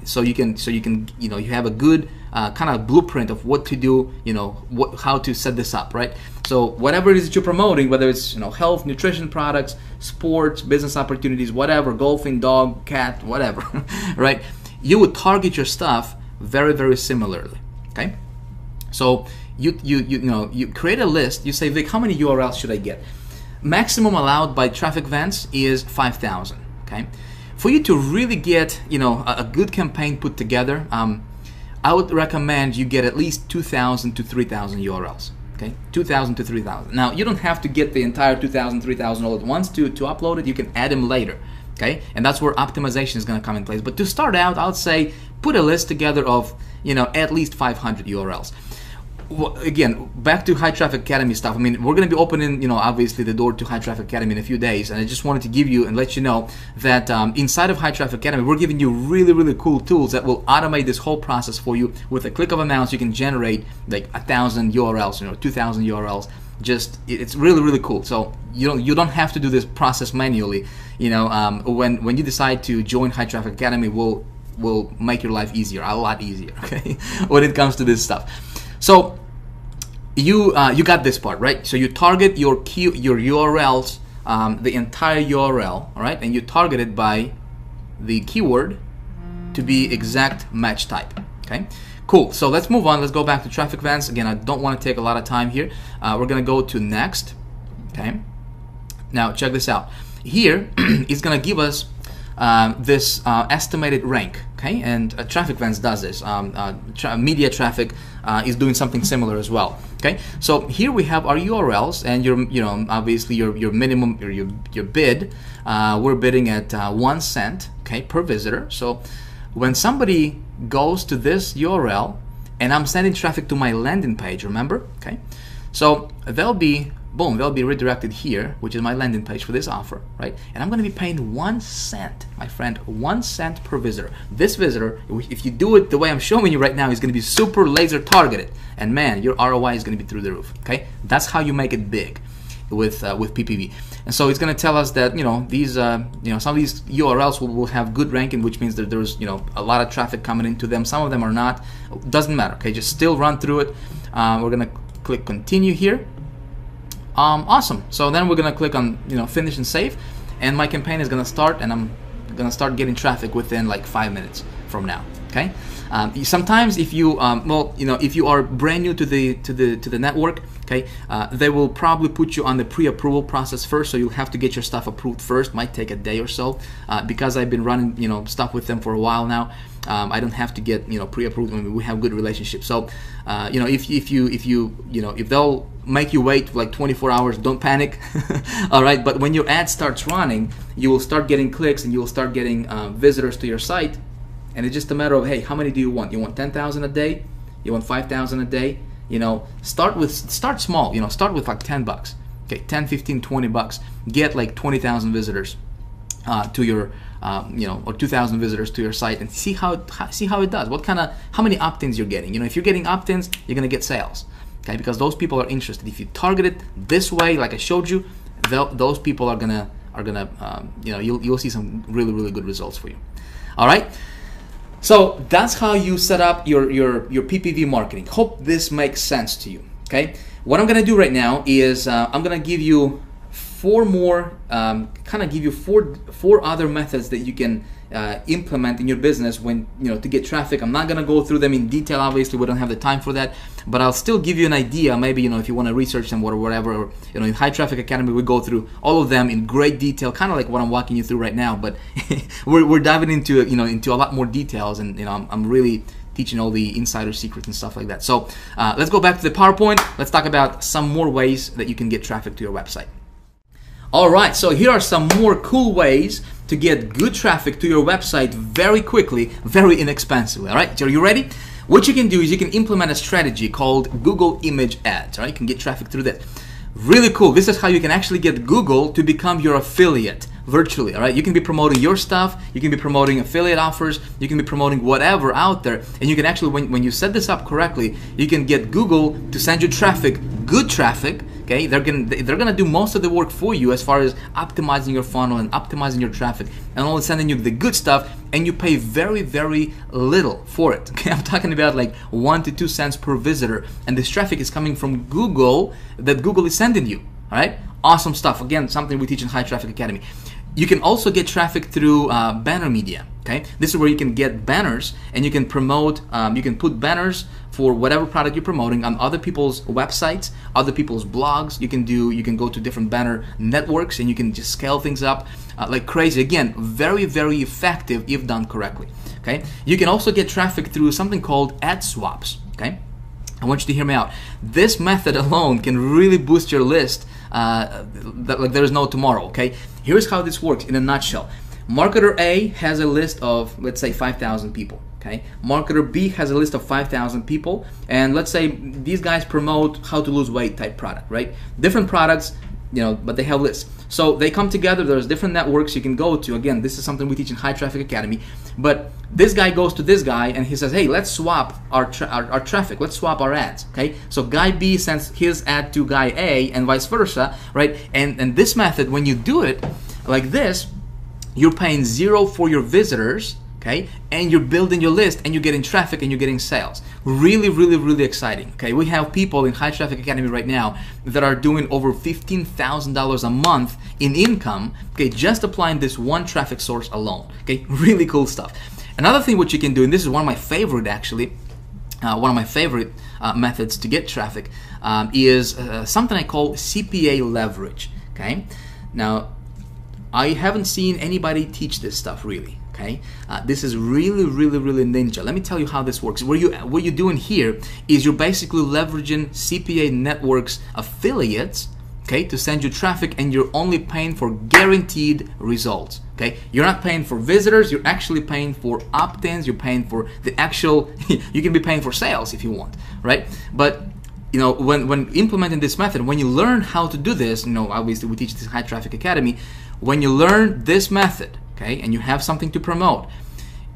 so you can you know, you have a good kind of blueprint of what to do, you know, how to set this up, right? So whatever it is that you're promoting, whether it's, you know, health, nutrition products, sports, business opportunities, whatever, golfing, dog, cat, whatever, right? You would target your stuff very, very similarly, okay? So you create a list. You say, Vic, how many URLs should I get? Maximum allowed by traffic vents is 5,000. Okay, for you to really get, you know, a good campaign put together, I would recommend you get at least 2,000 to 3,000 URLs. Okay, 2,000 to 3,000. Now you don't have to get the entire 2,000, 3,000 all at once to upload it. You can add them later. Okay, and that's where optimization is going to come in place. But to start out, I would say put a list together of, you know, at least 500 URLs. Well, again, back to High Traffic Academy stuff. I mean, we're going to be opening, you know, obviously the door to High Traffic Academy in a few days, and I just wanted to give you and let you know that inside of High Traffic Academy, we're giving you really, really cool tools that will automate this whole process for you. With a click of a mouse, you can generate like 1,000 URLs, you know, 2,000 URLs. Just, it's really, really cool. So you don't have to do this process manually. You know, when you decide to join High Traffic Academy, will make your life easier, a lot easier. Okay, when it comes to this stuff. So you got this part, right? So you target your URLs, the entire URL, all right, and you target it by the keyword to be exact match type. Okay, Cool. So let's move on. Let's go back to traffic events. Again, I don't want to take a lot of time here. We're going to go to next. Okay. Now check this out. Here it's going to give us this estimated rank. Okay, and traffic events does this. Media traffic is doing something similar as well. Okay, so here we have our URLs and obviously your minimum or your bid. We're bidding at 1 cent, okay, per visitor. So when somebody goes to this URL and I'm sending traffic to my landing page, remember? Okay, so they'll be redirected here, which is my landing page for this offer, right? And I'm going to be paying 1 cent, my friend, 1 cent per visitor. This visitor, if you do it the way I'm showing you right now, is going to be super laser targeted, and man, your ROI is going to be through the roof. Okay, that's how you make it big with PPV. And so it's going to tell us that these some of these URLs will have good ranking, which means that there's a lot of traffic coming into them. Some of them are not. Doesn't matter. Okay, just still run through it. We're going to click continue here. Awesome. So then we're gonna click on finish and save, and my campaign is gonna start, and I'm gonna start getting traffic within like 5 minutes from now. Okay. Sometimes if you if you are brand new to the network, okay, they will probably put you on the pre-approval process first, so you'll have to get your stuff approved first. Might take a day or so. Because I've been running stuff with them for a while now, I don't have to get pre-approved. I mean, we have good relationships. So if they'll make you wait for like 24 hours, don't panic. All right, but when your ad starts running, you will start getting clicks and you will start getting visitors to your site. And it's just a matter of, hey, how many do you want? You want 10,000 a day? You want 5,000 a day? Start small. Start with like 10 bucks. Okay, 10, 15, 20 bucks. Get like 20,000 visitors to your, or 2,000 visitors to your site, and see how it does. How many opt-ins you're getting? If you're getting opt-ins, you're gonna get sales. Okay, because those people are interested. If you target it this way, like I showed you, those people are gonna you'll see some really good results for you. All right. So that's how you set up your PPV marketing. Hope this makes sense to you. Okay. What I'm gonna do right now is I'm gonna give you four other methods that you can implement in your business when to get traffic. I'm not gonna go through them in detail. Obviously, we don't have the time for that, but I'll still give you an idea. Maybe if you want to research them or whatever. Or, in High Traffic Academy, we go through all of them in great detail, kind of like what I'm walking you through right now. But we're diving into into a lot more details, and I'm really teaching all the insider secrets and stuff like that. So let's go back to the PowerPoint. Let's talk about some more ways that you can get traffic to your website. All right, so here are some more cool ways to get good traffic to your website very quickly, very inexpensively. All right, so are you ready? What you can do is you can implement a strategy called Google Image Ads. All right, you can get traffic through that. Really cool. This is how you can actually get Google to become your affiliate virtually. All right, you can be promoting your stuff, you can be promoting affiliate offers, you can be promoting whatever out there, and you can actually, when you set this up correctly, you can get Google to send you traffic, good traffic. Okay, they're gonna do most of the work for you as far as optimizing your funnel and optimizing your traffic, and only sending you the good stuff, and you pay very little for it. Okay, I'm talking about like 1 to 2 cents per visitor, and this traffic is coming from Google that Google is sending you. All right, awesome stuff. Again, something we teach in High Traffic Academy. You can also get traffic through banner media. Okay, this is where you can get banners and you can promote. You can put banners for whatever product you're promoting on other people's websites, other people's blogs. You can go to different banner networks and you can just scale things up like crazy. Again, very effective if done correctly. Okay, you can also get traffic through something called ad swaps. Okay, I want you to hear me out. This method alone can really boost your list like there is no tomorrow. Okay, here's how this works in a nutshell. Marketer A has a list of, let's say, 5,000 people. Okay, marketer B has a list of 5,000 people, and let's say these guys promote how to lose weight type product, right? Different products, but they have lists. So they come together. There's different networks you can go to. Again, this is something we teach in High Traffic Academy. But this guy goes to this guy and he says, hey, let's swap our traffic. Let's swap our ads. Okay, so guy B sends his ad to guy A and vice versa, right? And this method, when you do it like this, you're paying 0 for your visitors. Okay, and you're building your list and you're getting traffic and you're getting sales. Really exciting. Okay, we have people in High Traffic Academy right now that are doing over $15,000 a month in income, okay, just applying this one traffic source alone. Okay, really cool stuff. Another thing what you can do, and this is one of my favorite actually, one of my favorite methods to get traffic is something I call CPA leverage. Okay, now I haven't seen anybody teach this stuff really. Okay, this is really ninja. Let me tell you how this works. What you're doing here is you're basically leveraging CPA networks affiliates, okay, to send you traffic, and you're only paying for guaranteed results. Okay, you're not paying for visitors, you're actually paying for opt-ins, you're paying for the actual, you can be paying for sales if you want, right? But you know, when implementing this method, when you learn how to do this, you know, obviously we teach this High Traffic Academy, when you learn this method, okay, and you have something to promote,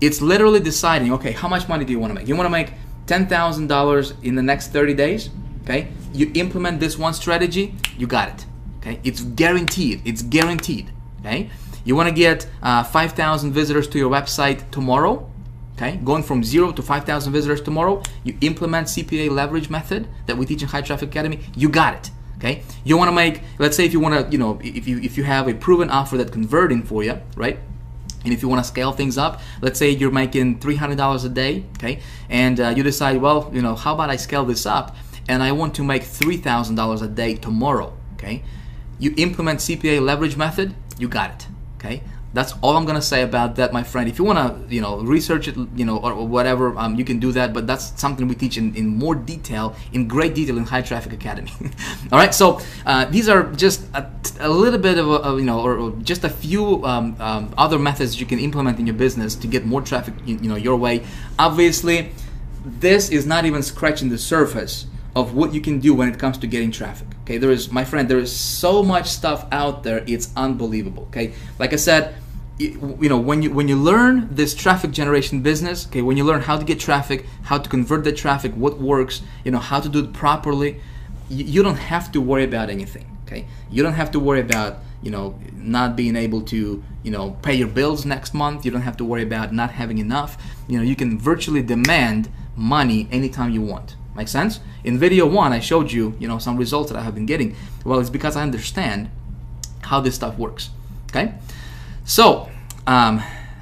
it's literally deciding, okay, how much money do you want to make? You want to make $10,000 in the next 30 days, okay? You implement this one strategy, you got it, okay? It's guaranteed, okay? You want to get 5,000 visitors to your website tomorrow, okay? Going from 0 to 5,000 visitors tomorrow, you implement CPA leverage method that we teach in High Traffic Academy, you got it. Okay, you want to make, let's say if you want to, you know, if you have a proven offer that's converting for you, right? And if you want to scale things up, let's say you're making $300 a day, okay? And you decide, well, you know, how about I scale this up and I want to make $3,000 a day tomorrow, okay? You implement CPA leverage method, you got it, okay? That's all I'm gonna say about that, my friend. If you wanna, you know, research it, you know, or whatever, you can do that. But that's something we teach in more detail, in great detail, in High Traffic Academy. All right. So these are just a little bit of a, you know, or just a few other methods you can implement in your business to get more traffic, you know, your way. Obviously, this is not even scratching the surface of what you can do when it comes to getting traffic. Okay, there is, my friend, there is so much stuff out there. It's unbelievable. Okay, like I said, you know, when you learn this traffic generation business, okay, when you learn how to get traffic, how to convert the traffic, what works, you know, how to do it properly, you don't have to worry about anything. Okay, you don't have to worry about, you know, not being able to, you know, pay your bills next month. You don't have to worry about not having enough. You know, you can virtually demand money anytime you want. Make sense? In video 1, I showed you, you know, some results that I have been getting. Well, it's because I understand how this stuff works. Okay, so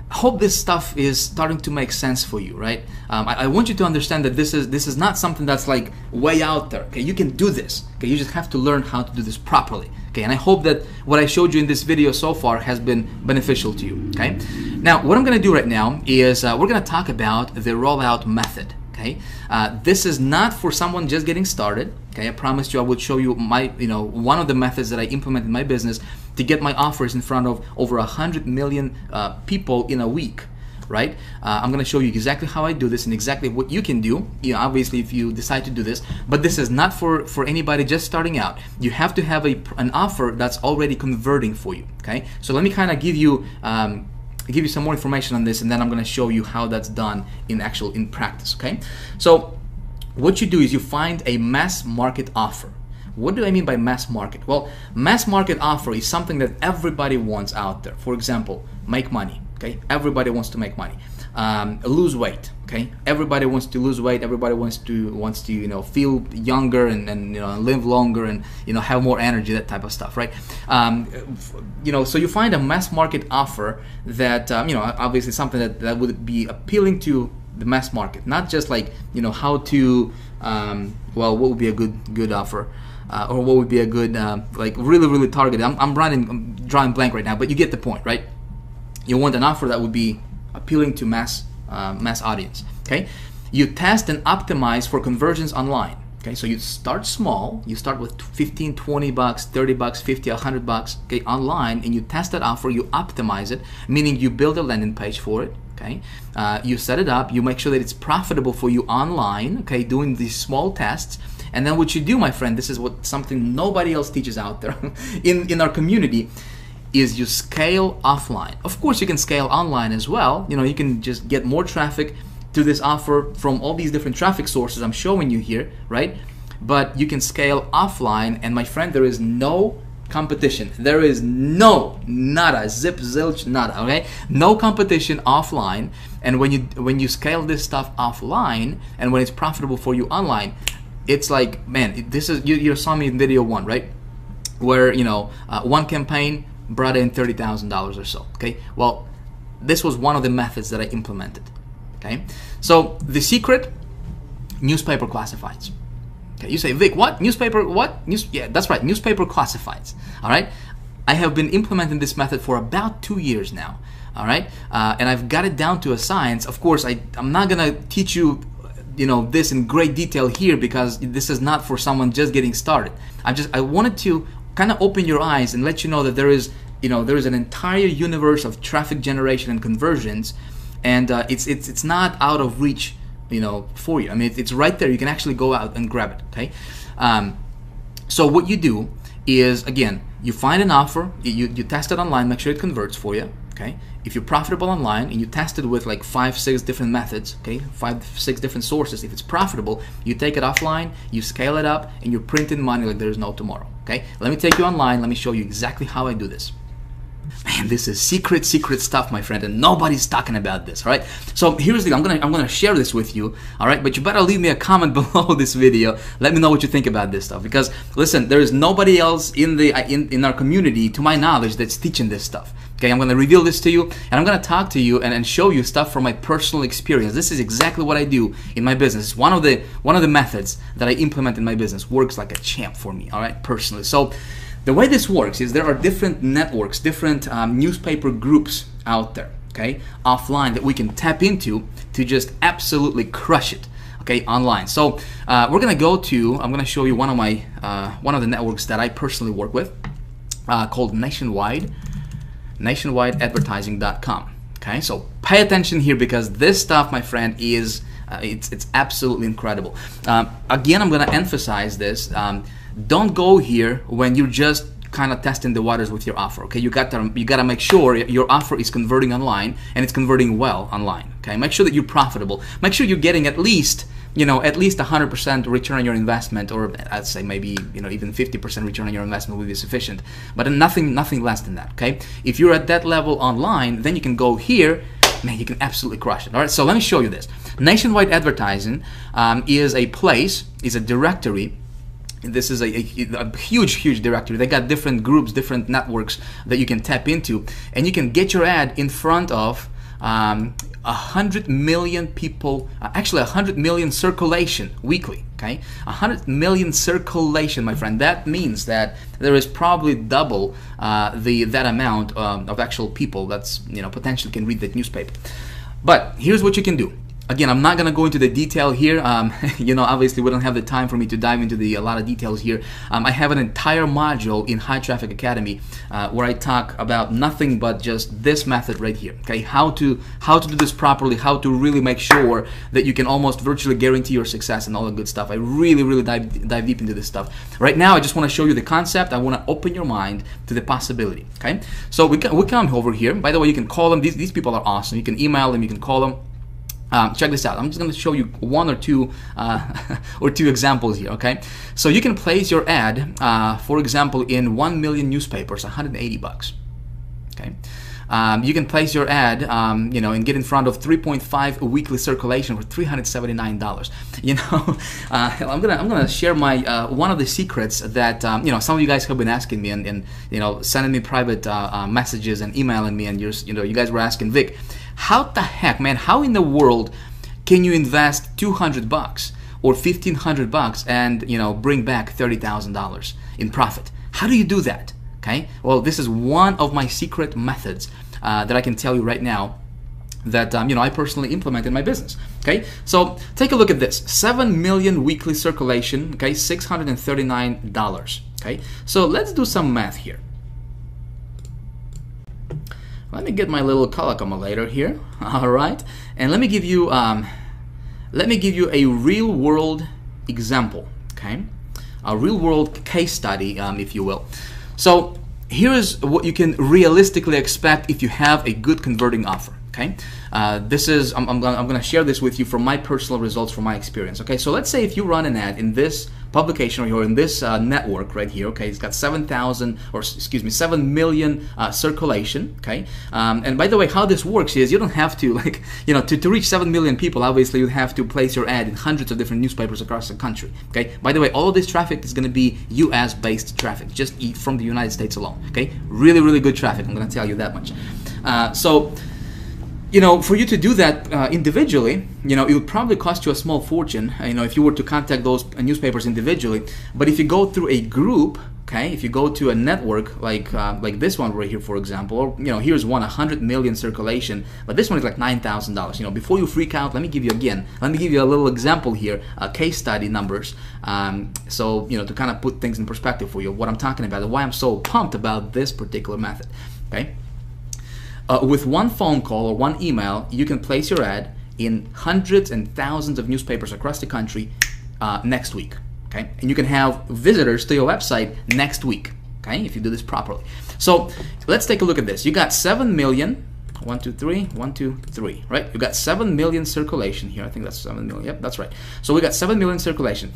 hope this stuff is starting to make sense for you, right? I want you to understand that this is not something that's like way out there. Okay, you can do this. Okay, you just have to learn how to do this properly. Okay, and I hope that what I showed you in this video so far has been beneficial to you. Okay, now what I'm going to do right now is we're going to talk about the rollout method. Okay, this is not for someone just getting started. Okay, I promised you I would show you my, you know, one of the methods that I implement in my business to get my offers in front of over 100 million people in a week. Right? I'm going to show you exactly how I do this and exactly what you can do. You know, obviously, if you decide to do this, but this is not for anybody just starting out. You have to have an offer that's already converting for you. Okay, so let me kind of give you some more information on this, and then I'm going to show you how that's done in practice. Okay, so what you do is you find a mass market offer. What do I mean by mass market? Well, mass market offer is something that everybody wants out there. For example, make money. Okay, everybody wants to make money. Lose weight. Okay, everybody wants to lose weight. Everybody wants to you know, feel younger and you know, live longer and, you know, have more energy, that type of stuff, right? You know, so you find a mass market offer that you know, obviously something that would be appealing to the mass market, not just like, you know, how to well, what would be a good offer, or what would be a good like really targeted. I'm drawing blank right now, but you get the point, right? You want an offer that would be appealing to mass audience. Okay, you test and optimize for conversions online. Okay, so you start small. You start with 15, 20 bucks, 30 bucks, 50, 100 bucks. Okay, online, and you test that offer. You optimize it, meaning you build a landing page for it. Okay, you set it up. You make sure that it's profitable for you online. Okay, doing these small tests. And then what you do, my friend, this is something nobody else teaches out there in our community, is you scale offline. Of course, you can scale online as well. You know, you can just get more traffic to this offer from all these different traffic sources I'm showing you here, right? But you can scale offline, and my friend, there is no competition. There is nada, zip, zilch, nada, okay? No competition offline. And when you scale this stuff offline, and when it's profitable for you online, it's like, man, this is, you saw me in video 1, right? Where, you know, one campaign brought in $30,000 or so. Okay, well, this was one of the methods that I implemented. Okay, so the secret newspaper classifieds. Okay, you say, Vic, what? Newspaper, what? Yeah, that's right, newspaper classifieds, all right? I have been implementing this method for about 2 years now, all right? And I've got it down to a science. Of course, I'm not gonna teach you, this in great detail here because this is not for someone just getting started. I wanted to kind of open your eyes and let you know that there is an entire universe of traffic generation and conversions, and it's not out of reach, for you. I mean, it's right there. You can actually go out and grab it. Okay. So what you do is, again, you find an offer, you test it online, make sure it converts for you. Okay. If you're profitable online and you test it with like 5-6 different methods, okay, 5-6 different sources, if it's profitable, you take it offline, you scale it up, and you're printing money like there's no tomorrow. Okay. Let me take you online. Let me show you exactly how I do this. Man, this is secret stuff, my friend, and nobody's talking about this, all right? So here's the thing. I'm gonna share this with you, all right? But you better leave me a comment below this video. Let me know what you think about this stuff, because listen, there is nobody else in our community, to my knowledge, that's teaching this stuff. Okay, I'm gonna reveal this to you, and I'm gonna talk to you and show you stuff from my personal experience. This is exactly what I do in my business. It's one of the methods that I implement in my business. Works like a champ for me, all right, personally. So the way this works is there are different networks, different newspaper groups out there, okay, offline, that we can tap into to just absolutely crush it, okay, online. So we're gonna I'm gonna show you one of the networks that I personally work with, called nationwideadvertising.com. Okay, so pay attention here, because this stuff, my friend, is it's absolutely incredible. Again, I'm gonna emphasize this. Don't go here when you're just kind of testing the waters with your offer. Okay, you gotta make sure your offer is converting online, and it's converting well online. Okay, make sure that you're profitable. Make sure you're getting at least 100% return on your investment, or I'd say maybe even 50% return on your investment will be sufficient, but nothing less than that. Okay, if you're at that level online, then you can go here. Man, you can absolutely crush it. All right, so let me show you this. Nationwide Advertising is a directory. This is a huge directory. They got different groups, different networks that you can tap into, and you can get your ad in front of 100 million people, actually 100 million circulation weekly. Okay, 100 million circulation, my friend. That means that there is probably double that amount of actual people that's potentially can read that newspaper. But here's what you can do. Again, I'm not going to go into the detail here. Obviously we don't have the time for me to dive into a lot of details here. I have an entire module in High Traffic Academy where I talk about nothing but just this method right here. Okay, how to do this properly, how to really make sure that you can almost virtually guarantee your success and all the good stuff. I really dive deep into this stuff. Right now, I just want to show you the concept. I want to open your mind to the possibility. Okay, so we come over here. By the way, you can call them. These people are awesome. You can email them. You can call them. Check this out. I'm just going to show you one or two examples here. Okay, so you can place your ad, for example, in 1 million newspapers, $180. Okay, you can place your ad, and get in front of 3.5 weekly circulation for $379. I'm gonna share my one of the secrets that some of you guys have been asking me and sending me private messages and emailing me, and you guys were asking, Vic, how the heck, man, how in the world can you invest $200 or $1,500 and bring back $30,000 in profit? How do you do that? Okay, well, this is one of my secret methods that I can tell you right now that I personally implement in my business. Okay, so take a look at this: 7 million weekly circulation. Okay, $639. Okay, so let's do some math here. Let me get my little calculator here. All right, and let me give you a real world example. Okay, a real world case study, if you will. So here is what you can realistically expect if you have a good converting offer. Okay, I'm going to share this with you from my personal results, from my experience. Okay, so let's say if you run an ad in this publication or in this network right here. Okay, it's got 7 million circulation. Okay, and by the way, how this works is you don't have to to reach 7 million people. Obviously, you have to place your ad in hundreds of different newspapers across the country. Okay, by the way, all of this traffic is going to be U.S. based traffic, just from the United States alone. Okay, really good traffic. I'm going to tell you that much. So For you to do that individually, it would probably cost you a small fortune, if you were to contact those newspapers individually. But if you go through a group, okay, if you go to a network like this one right here, for example, or here's one 100 million circulation, but this one is like $9,000. Before you freak out, let me give you a little example here, case study numbers, so to kind of put things in perspective for you, what I'm talking about and why I'm so pumped about this particular method. Okay. With one phone call or one email, you can place your ad in hundreds and thousands of newspapers across the country next week. Okay, and you can have visitors to your website next week. Okay, if you do this properly. So let's take a look at this. You got 7 million. 1, 2, 3, 1, 2, 3. Right? You got 7 million circulation here. I think that's 7 million. Yep, that's right. So we got 7 million circulation.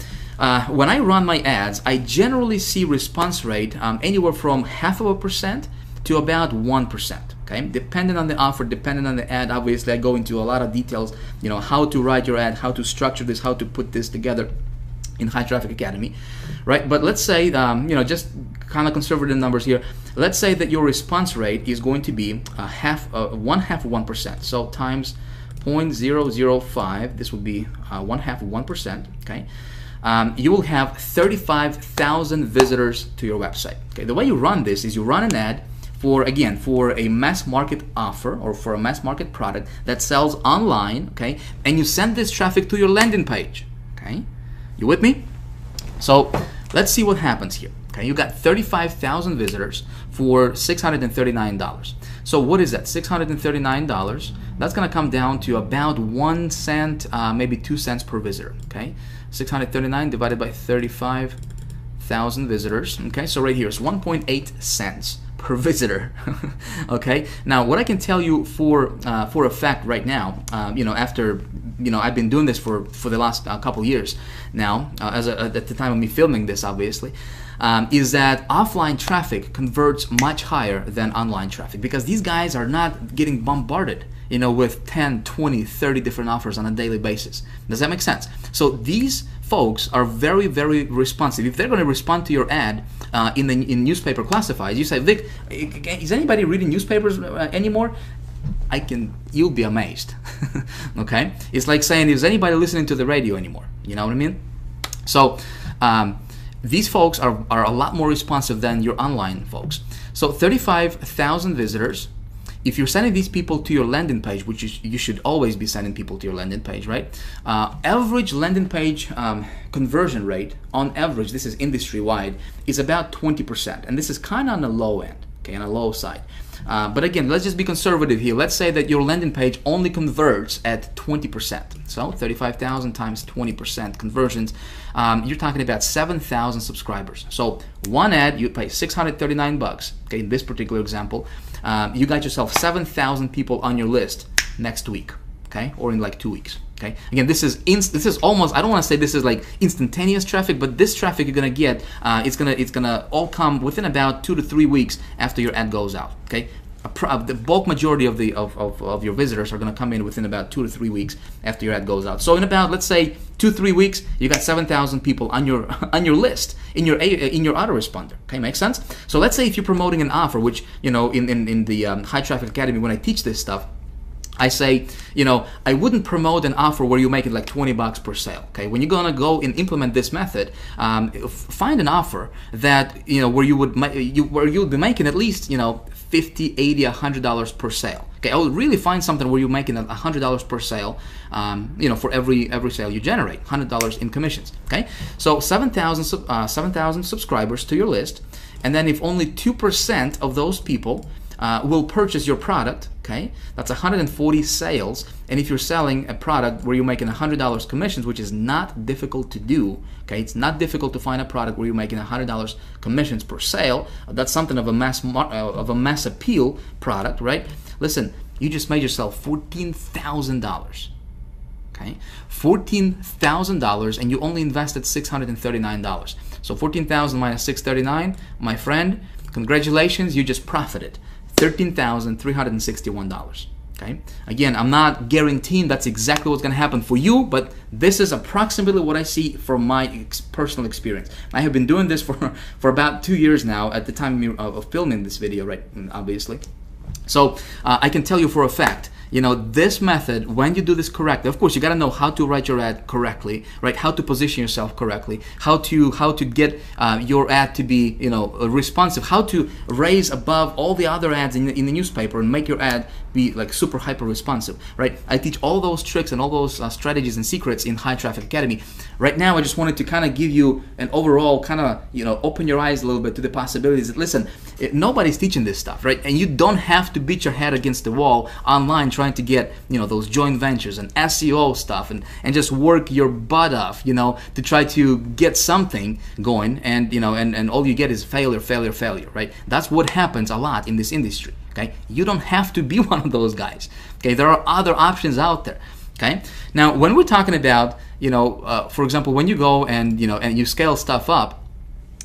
When I run my ads, I generally see response rate anywhere from 0.5% to about 1%. Okay, depending on the offer, depending on the ad. Obviously, I go into a lot of details. How to write your ad, how to structure this, how to put this together in High Traffic Academy, right? But let's say, just kind of conservative numbers here. Let's say that your response rate is going to be 1/2 So times 0.005, this would be 1/2 Okay, you will have 35,000 visitors to your website. Okay, the way you run this is you run an ad for a mass market offer or for a mass market product that sells online. Okay, and you send this traffic to your landing page. Okay. You with me? So let's see what happens here. Okay, you got 35,000 visitors for $639. So what is that? $639. That's gonna come down to about 1 cent, maybe 2 cents per visitor. Okay, 639 divided by 35,000 visitors. Okay, so right here is 1.8 cents per visitor. Okay, now what I can tell you for a fact right now, after I've been doing this for the last couple years now, at the time of me filming this, obviously, is that offline traffic converts much higher than online traffic because these guys are not getting bombarded with 10, 20, 30 different offers on a daily basis. Does that make sense? So these folks are very, very responsive. If they're going to respond to your ad in newspaper classifieds, you say, Vic, is anybody reading newspapers anymore? You'll be amazed. Okay, it's like saying, is anybody listening to the radio anymore? You know what I mean? So these folks are a lot more responsive than your online folks. So 35,000 visitors. If you're sending these people to your landing page, which you should always be sending people to your landing page, right? Average landing page conversion rate, on average, this is industry-wide, is about 20%. And this is kind of on the low end, okay, on the low side. But again, let's just be conservative here. Let's say that your landing page only converts at 20%. So 35,000 times 20% conversions, you're talking about 7,000 subscribers. So one ad, you pay $639, okay, in this particular example. You got yourself 7,000 people on your list next week, okay, or in like 2 weeks. Okay. Again, this is almost, I don't want to say this is like instantaneous traffic, but this traffic you're gonna get, it's gonna all come within about 2 to 3 weeks after your ad goes out. Okay. The bulk majority of your visitors are gonna come in within about 2 to 3 weeks after your ad goes out. So in about, let's say, 2-3 weeks, you got 7,000 people on your list in your autoresponder. Okay, makes sense? So let's say if you're promoting an offer, which in the High Traffic Academy, when I teach this stuff, I say, I wouldn't promote an offer where you make it like $20 per sale. Okay, when you're gonna go and implement this method, find an offer that where you'll be making at least $50, $80, $100 per sale. Okay, I would really find something where you're making $100 per sale, for every sale you generate, $100 in commissions. Okay, so 7,000 subscribers to your list, and then if only 2% of those people will purchase your product, okay, that's 140 sales. And if you're selling a product where you're making $100 commissions, which is not difficult to do, okay, it's not difficult to find a product where you're making $100 commissions per sale. That's something of a mass appeal product, right? Listen, you just made yourself $14,000. Okay, $14,000, and you only invested $639. So 14,000 minus 639, my friend, congratulations, you just profited $13,361. Okay, again, I'm not guaranteeing that's exactly what's going to happen for you, but this is approximately what I see from my personal experience. I have been doing this for about 2 years now at the time of filming this video, right? Obviously. So I can tell you for a fact this method, when you do this correctly, of course, you got to know how to write your ad correctly, right? How to position yourself correctly, how to get your ad to be, responsive, how to raise above all the other ads in the newspaper and make your ad be like super hyper responsive, right? I teach all those tricks and all those strategies and secrets in High Traffic Academy. Right now, I just wanted to kind of give you an overall kind of, open your eyes a little bit to the possibilities that, listen, nobody's teaching this stuff, right? And you don't have to beat your head against the wall online trying to get, those joint ventures and SEO stuff and just work your butt off, to try to get something going, and, and all you get is failure, right? That's what happens a lot in this industry. Okay, you don't have to be one of those guys. Okay, there are other options out there. Okay, now when we're talking about, for example, when you go and and you scale stuff up,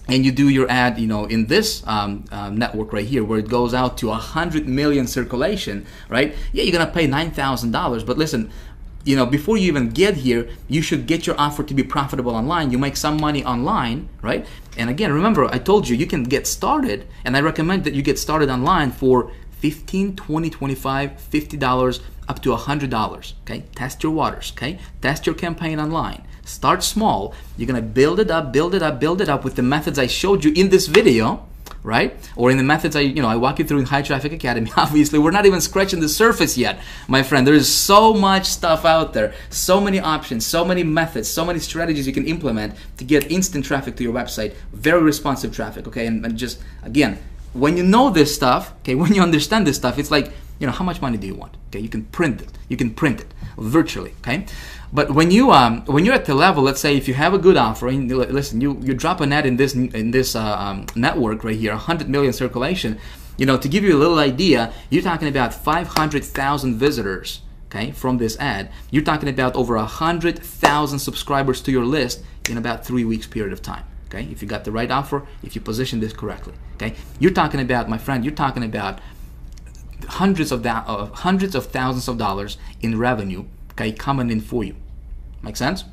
and you do your ad, in this network right here, where it goes out to 100 million circulation, right? Yeah, you're gonna pay $9,000, but listen, before you even get here, you should get your offer to be profitable online. You make some money online, right? And again, remember, I told you can get started, and I recommend that you get started online for $15, $20, $25, $50, up to $100, okay? Test your waters, okay? Test your campaign online. Start small. You're gonna build it up with the methods I showed you in this video, right? Or in the methods I walk you through in High Traffic Academy. Obviously, we're not even scratching the surface yet, my friend. There is so much stuff out there, so many options, so many methods, so many strategies you can implement to get instant traffic to your website, very responsive traffic, okay? And just, again, when you know this stuff, okay, when you understand this stuff, it's like, how much money do you want? Okay, you can print it. You can print it virtually, okay? But when you're at the level, let's say if you have a good offer, and listen, you drop an ad in this network right here, 100 million circulation, to give you a little idea, you're talking about 500,000 visitors, okay, from this ad. You're talking about over 100,000 subscribers to your list in about 3 weeks period of time. Okay, if you got the right offer, if you position this correctly, okay, you're talking about, my friend, you're talking about hundreds of thousands of dollars in revenue, okay, coming in for you. Make sense?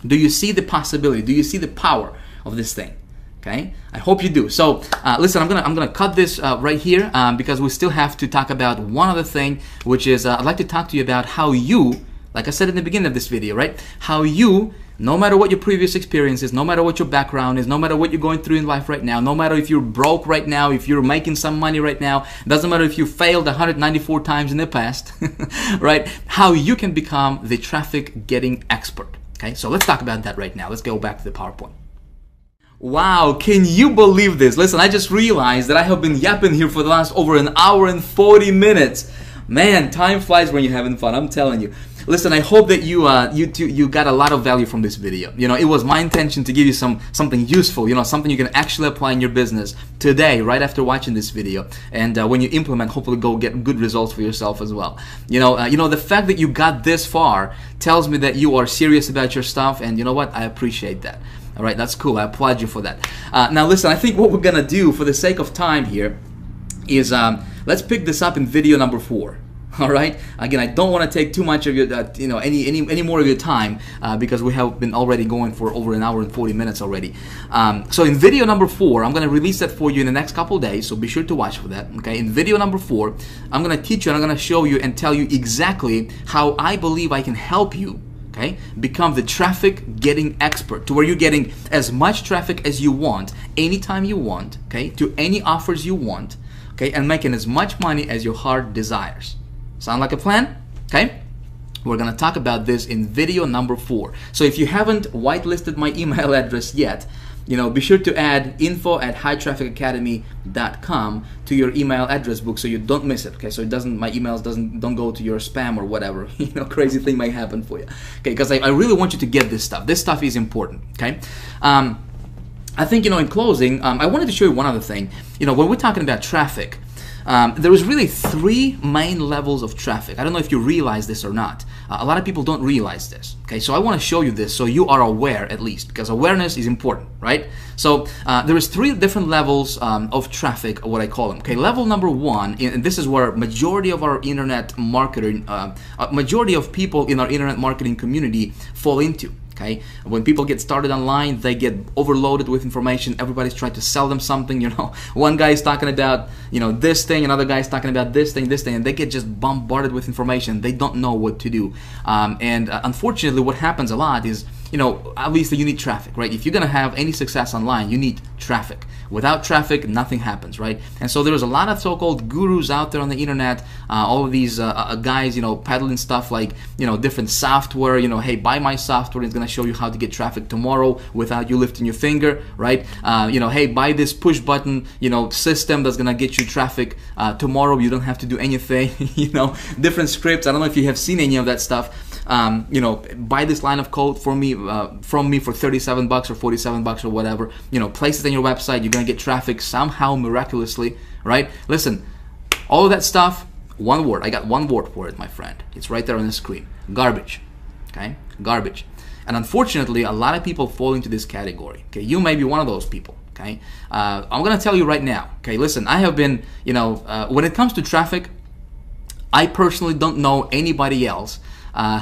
Do you see the possibility? Do you see the power of this thing? Okay, I hope you do. So listen, I'm gonna cut this right here because we still have to talk about one other thing, which is I'd like to talk to you about how you, like I said in the beginning of this video, right? How you, no matter what your previous experience is, no matter what your background is, no matter what you're going through in life right now, no matter if you're broke right now, if you're making some money right now, doesn't matter if you failed 194 times in the past, right? How you can become the traffic getting expert. Okay, so let's talk about that right now. Let's go back to the PowerPoint. Wow, can you believe this? Listen, I just realized that I have been yapping here for the last over an hour and 40 minutes. Man, time flies when you're having fun, I'm telling you. Listen, I hope that you got a lot of value from this video. It was my intention to give you something useful, something you can actually apply in your business today, right after watching this video. And when you implement, hopefully go get good results for yourself as well. The fact that you got this far tells me that you are serious about your stuff, and you know what? I appreciate that. All right, that's cool. I applaud you for that. Now listen, I think what we're gonna do for the sake of time here is let's pick this up in video number 4. All right. Again, I don't want to take too much of your, any more of your time because we have been already going for over an hour and 40 minutes already. So in video number 4, I'm going to release that for you in the next couple of days. So be sure to watch for that. Okay. In video number 4, I'm going to teach you and I'm going to show you and tell you exactly how I believe I can help you. Okay, become the traffic getting expert, to where you're getting as much traffic as you want, anytime you want. Okay, to any offers you want. Okay, and making as much money as your heart desires. Sound like a plan? Okay, we're gonna talk about this in video number 4. So if you haven't whitelisted my email address yet, be sure to add info@hightrafficacademy.com to your email address book so you don't miss it. Okay, so my emails don't go to your spam or whatever. Crazy thing might happen for you. Okay, because I really want you to get this stuff. This stuff is important. Okay. I think in closing, I wanted to show you one other thing. When we're talking about traffic, there is really 3 main levels of traffic. I don't know if you realize this or not. A lot of people don't realize this. Okay, so I want to show you this so you are aware, at least, because awareness is important, right? So there is 3 different levels of traffic, what I call them. Okay, level number 1, and this is where majority of our internet marketing, majority of people in our internet marketing community fall into. Okay, when people get started online, they get overloaded with information. Everybody's trying to sell them something. One guy is talking about this thing, another guy is talking about this thing, and they get just bombarded with information. They don't know what to do, and unfortunately, what happens a lot is, obviously you need traffic, right? If you're gonna have any success online, you need traffic. Without traffic, nothing happens, right? And so there's a lot of so-called gurus out there on the internet, all of these guys, peddling stuff like, different software, hey, buy my software, it's gonna show you how to get traffic tomorrow without you lifting your finger, right? Hey, buy this push button, system that's gonna get you traffic tomorrow, you don't have to do anything, different scripts. I don't know if you have seen any of that stuff. Buy this line of code from me for $37 or $47 or whatever. Place it on your website. You're gonna get traffic somehow miraculously, right? Listen, all of that stuff. One word. I got one word for it, my friend. It's right there on the screen. Garbage. Okay, garbage. And unfortunately, a lot of people fall into this category. Okay, you may be one of those people. Okay, I'm gonna tell you right now. Okay, listen. I have been, when it comes to traffic, I personally don't know anybody else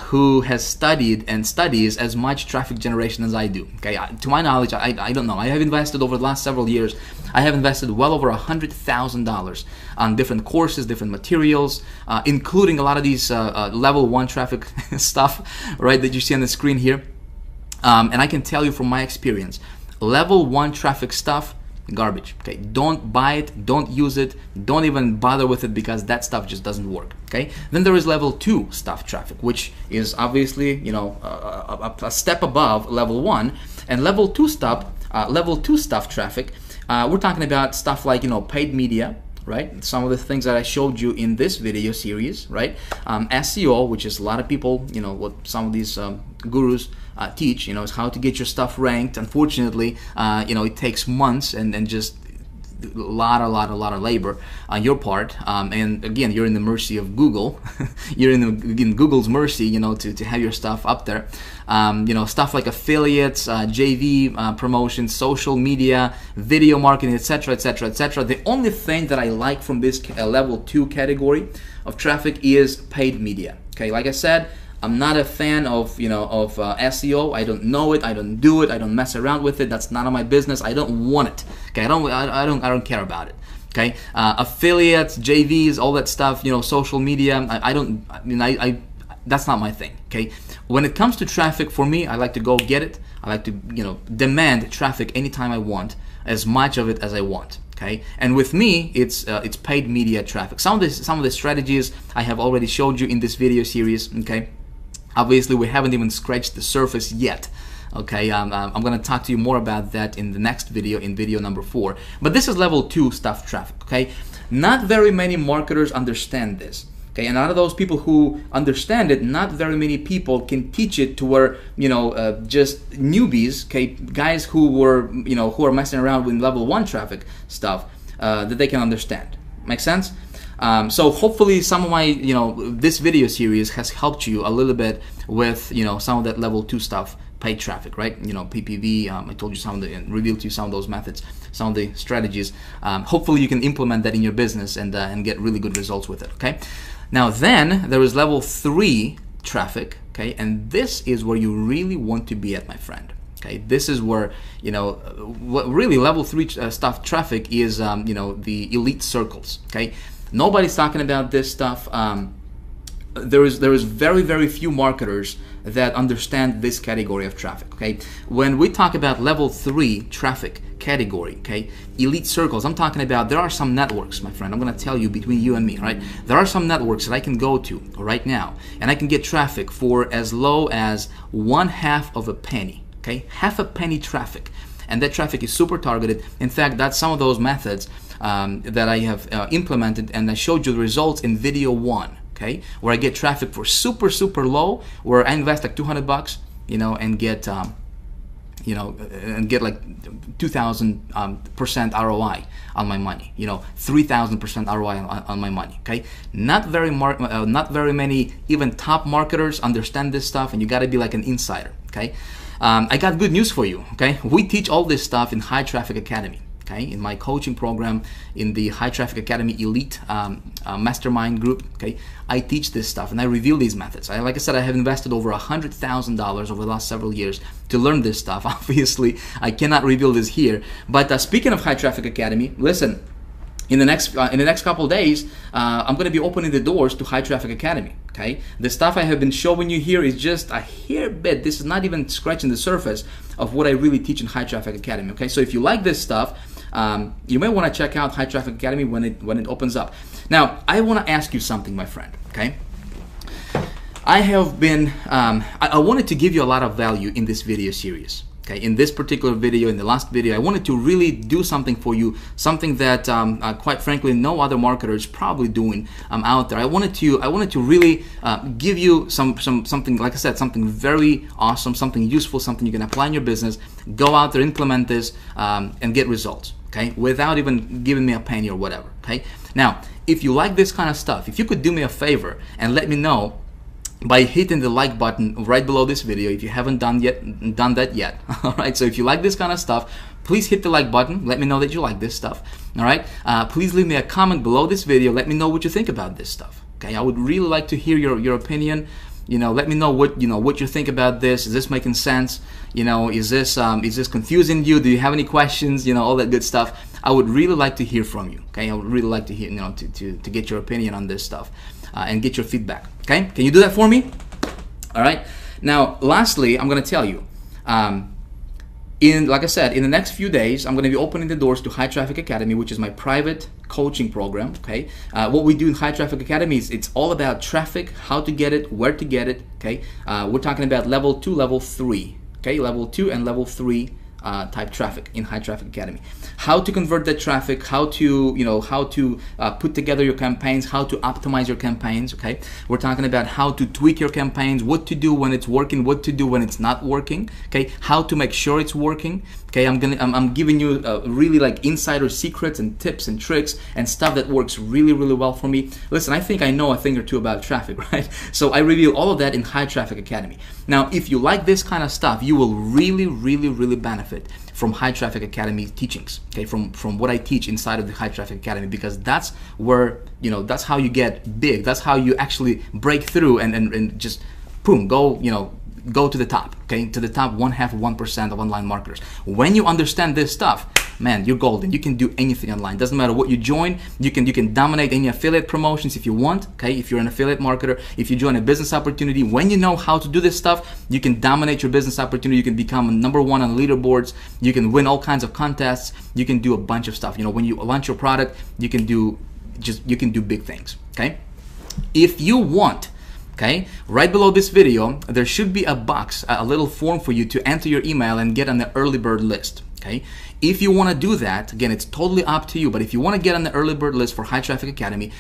who has studied and studies as much traffic generation as I do. Okay, to my knowledge, I don't know. I have invested over the last several years. I have invested well over $100,000 on different courses, different materials, including a lot of these level 1 traffic stuff, right, that you see on the screen here. And I can tell you from my experience, level 1 traffic stuff, garbage. Okay, don't buy it, don't use it, don't even bother with it, because that stuff just doesn't work. Okay, then there is level 2 stuff traffic, which is obviously a step above level 1. And level 2 stuff traffic, we're talking about stuff like paid media, right? Some of the things that I showed you in this video series, right? SEO, which is a lot of people, what some of these gurus teach, is how to get your stuff ranked. Unfortunately, it takes months and just a lot of labor on your part, and again, you're in the mercy of Google. You're in Google's mercy, to have your stuff up there. Stuff like affiliates, JV promotions, social media, video marketing, etc., etc., etc. The only thing that I like from this level 2 category of traffic is paid media. Okay, like I said, I'm not a fan of SEO. I don't know it. I don't do it. I don't mess around with it. That's none of my business. I don't want it. Okay, I don't care about it. Okay, affiliates, JVs, all that stuff. Social media. That's not my thing. Okay, when it comes to traffic, for me, I like to go get it. I like to demand traffic anytime I want, as much of it as I want. Okay, and with me, it's paid media traffic. Some of the strategies I have already showed you in this video series. Okay. Obviously, we haven't even scratched the surface yet. Okay, I'm going to talk to you more about that in the next video, in video number 4. But this is level 2 stuff traffic. Okay, not very many marketers understand this. Okay, and out of those people who understand it, not very many people can teach it to where just newbies, okay, guys who are messing around with level 1 traffic stuff, that they can understand. Make sense? So hopefully some of my, this video series has helped you a little bit with, some of that level 2 stuff, paid traffic, right? PPV, I told you and revealed to you some of those methods, some of the strategies. Hopefully you can implement that in your business and get really good results with it, okay? Now then, there is level 3 traffic, okay? And this is where you really want to be at, my friend. Okay, this is where, what really level 3 stuff traffic is, the elite circles, okay? Nobody's talking about this stuff. There is very, very few marketers that understand this category of traffic. Okay, when we talk about level 3 traffic category, okay, elite circles, I'm talking about there are some networks, my friend. I'm going to tell you between you and me, right? There are some networks that I can go to right now, and I can get traffic for as low as 1/2 of a penny. Okay, half a penny traffic, and that traffic is super targeted. In fact, that's some of those methods that I have implemented, and I showed you the results in video 1, okay, where I get traffic for super low, where I invest like $200, and get like 2,000% ROI on my money, 3,000% ROI on my money. Okay, not very many even top marketers understand this stuff, and you got to be like an insider. Okay, I got good news for you. Okay, we teach all this stuff in High Traffic Academy. okay, in my coaching program, in the High Traffic Academy Elite Mastermind group, okay, I teach this stuff and I reveal these methods. Like I said, I have invested over $100,000 over the last several years to learn this stuff. Obviously, I cannot reveal this here. But speaking of High Traffic Academy, listen, in the next couple of days, I'm going to be opening the doors to High Traffic Academy. Okay, the stuff I have been showing you here is just a hair bit. This is not even scratching the surface of what I really teach in High Traffic Academy. Okay, so if you like this stuff, you may want to check out High Traffic Academy when it opens up. Now, I want to ask you something, my friend. Okay, I have been I wanted to give you a lot of value in this video series. Okay, in this particular video, in the last video, I wanted to really do something for you, something that quite frankly no other marketer is probably doing out there. I wanted to really give you something, like I said, something very awesome, something useful, something you can apply in your business. Go out there, implement this, and get results. Okay, without even giving me a penny or whatever. Okay, now if you like this kind of stuff, if you could do me a favor and let me know by hitting the like button right below this video if you haven't done that yet. All right, so if you like this kind of stuff, please hit the like button. Let me know that you like this stuff. All right, please leave me a comment below this video. Let me know what you think about this stuff. Okay, I would really like to hear your opinion. You know, let me know what you think about this. Is this making sense? You know, is this confusing you? Do you have any questions? You know, all that good stuff. I would really like to hear from you. Okay, I would really like to hear, to get your opinion on this stuff. And get your feedback. Okay, can you do that for me? All right. Now, lastly, I'm going to tell you, like I said, in the next few days, I'm going to be opening the doors to High Traffic Academy, which is my private coaching program. Okay, what we do in High Traffic Academy is it's all about traffic, how to get it, where to get it. Okay, we're talking about level 2, level 3. Okay, level 2 and level 3. Type traffic in High Traffic Academy. How to convert that traffic, how to put together your campaigns, how to optimize your campaigns. Okay, we're talking about how to tweak your campaigns, what to do when it's working, what to do when it's not working. Okay, how to make sure it's working. Okay, I'm giving you really like insider secrets and tips and tricks and stuff that works really well for me. Listen, I think I know a thing or two about traffic, right? So I reveal all of that in High Traffic Academy. Now, if you like this kind of stuff, you will really benefit from High Traffic Academy teachings. Okay, from what I teach inside of the High Traffic Academy, because that's where, that's how you get big. That's how you actually break through and just boom, go to the top, okay, to the top 0.5% of online marketers. When you understand this stuff, man, you're golden. You can do anything online. Doesn't matter what you join. You can dominate any affiliate promotions if you want. Okay, if you're an affiliate marketer, if you join a business opportunity, when you know how to do this stuff, you can dominate your business opportunity. You can become #1 on leaderboards. You can win all kinds of contests. You can do a bunch of stuff. When you launch your product, you can do big things. Okay, if you want. Okay, right below this video, there should be a box, a little form for you to enter your email and get on the early bird list. Okay, if you want to do that, again, it's totally up to you. But if you want to get on the early bird list for High Traffic Academy,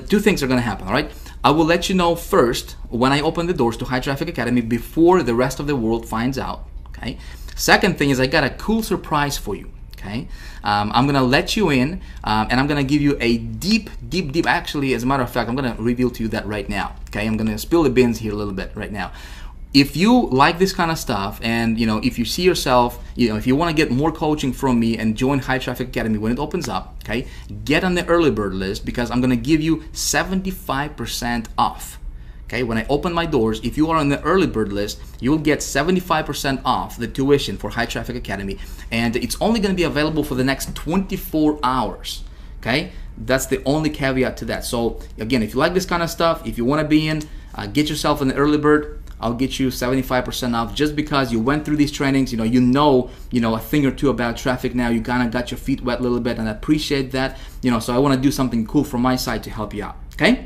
two things are going to happen. All right, I will let you know first when I open the doors to High Traffic Academy before the rest of the world finds out. Okay, second thing is I got a cool surprise for you. Okay, I'm gonna let you in, and I'm gonna give you a deep. Actually, as a matter of fact, I'm gonna reveal to you that right now. Okay, I'm gonna spill the beans here a little bit right now. If you like this kind of stuff, and if you see yourself, if you want to get more coaching from me and join High Traffic Academy when it opens up, okay, get on the early bird list because I'm gonna give you 75% off. Okay, when I open my doors, if you are on the early bird list, you will get 75% off the tuition for High Traffic Academy, and it's only going to be available for the next 24 hours. Okay, that's the only caveat to that. So again, if you like this kind of stuff, if you want to be in, get yourself in the early bird. I'll get you 75% off just because you went through these trainings. You know a thing or two about traffic now. You kind of got your feet wet a little bit, and I appreciate that. So I want to do something cool from my side to help you out. Okay.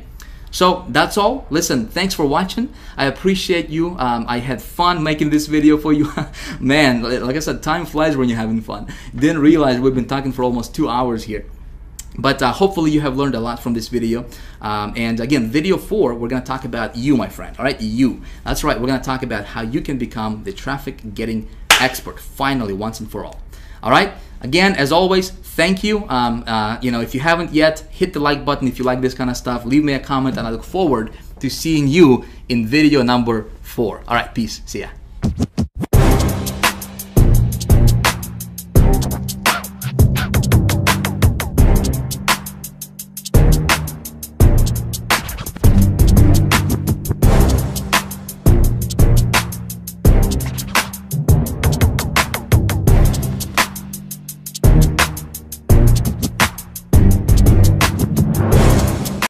So that's all. Listen, thanks for watching. I appreciate you. I had fun making this video for you. Man, like I said, time flies when you're having fun. Didn't realize we've been talking for almost 2 hours here. But hopefully you have learned a lot from this video. And again, video 4, we're going to talk about you, my friend. All right, you. That's right. We're going to talk about how you can become the traffic getting expert finally, once and for all. All right. Again, as always, thank you. If you haven't yet, hit the like button if you like this kind of stuff. Leave me a comment, and I look forward to seeing you in video number 4. All right, peace. See ya.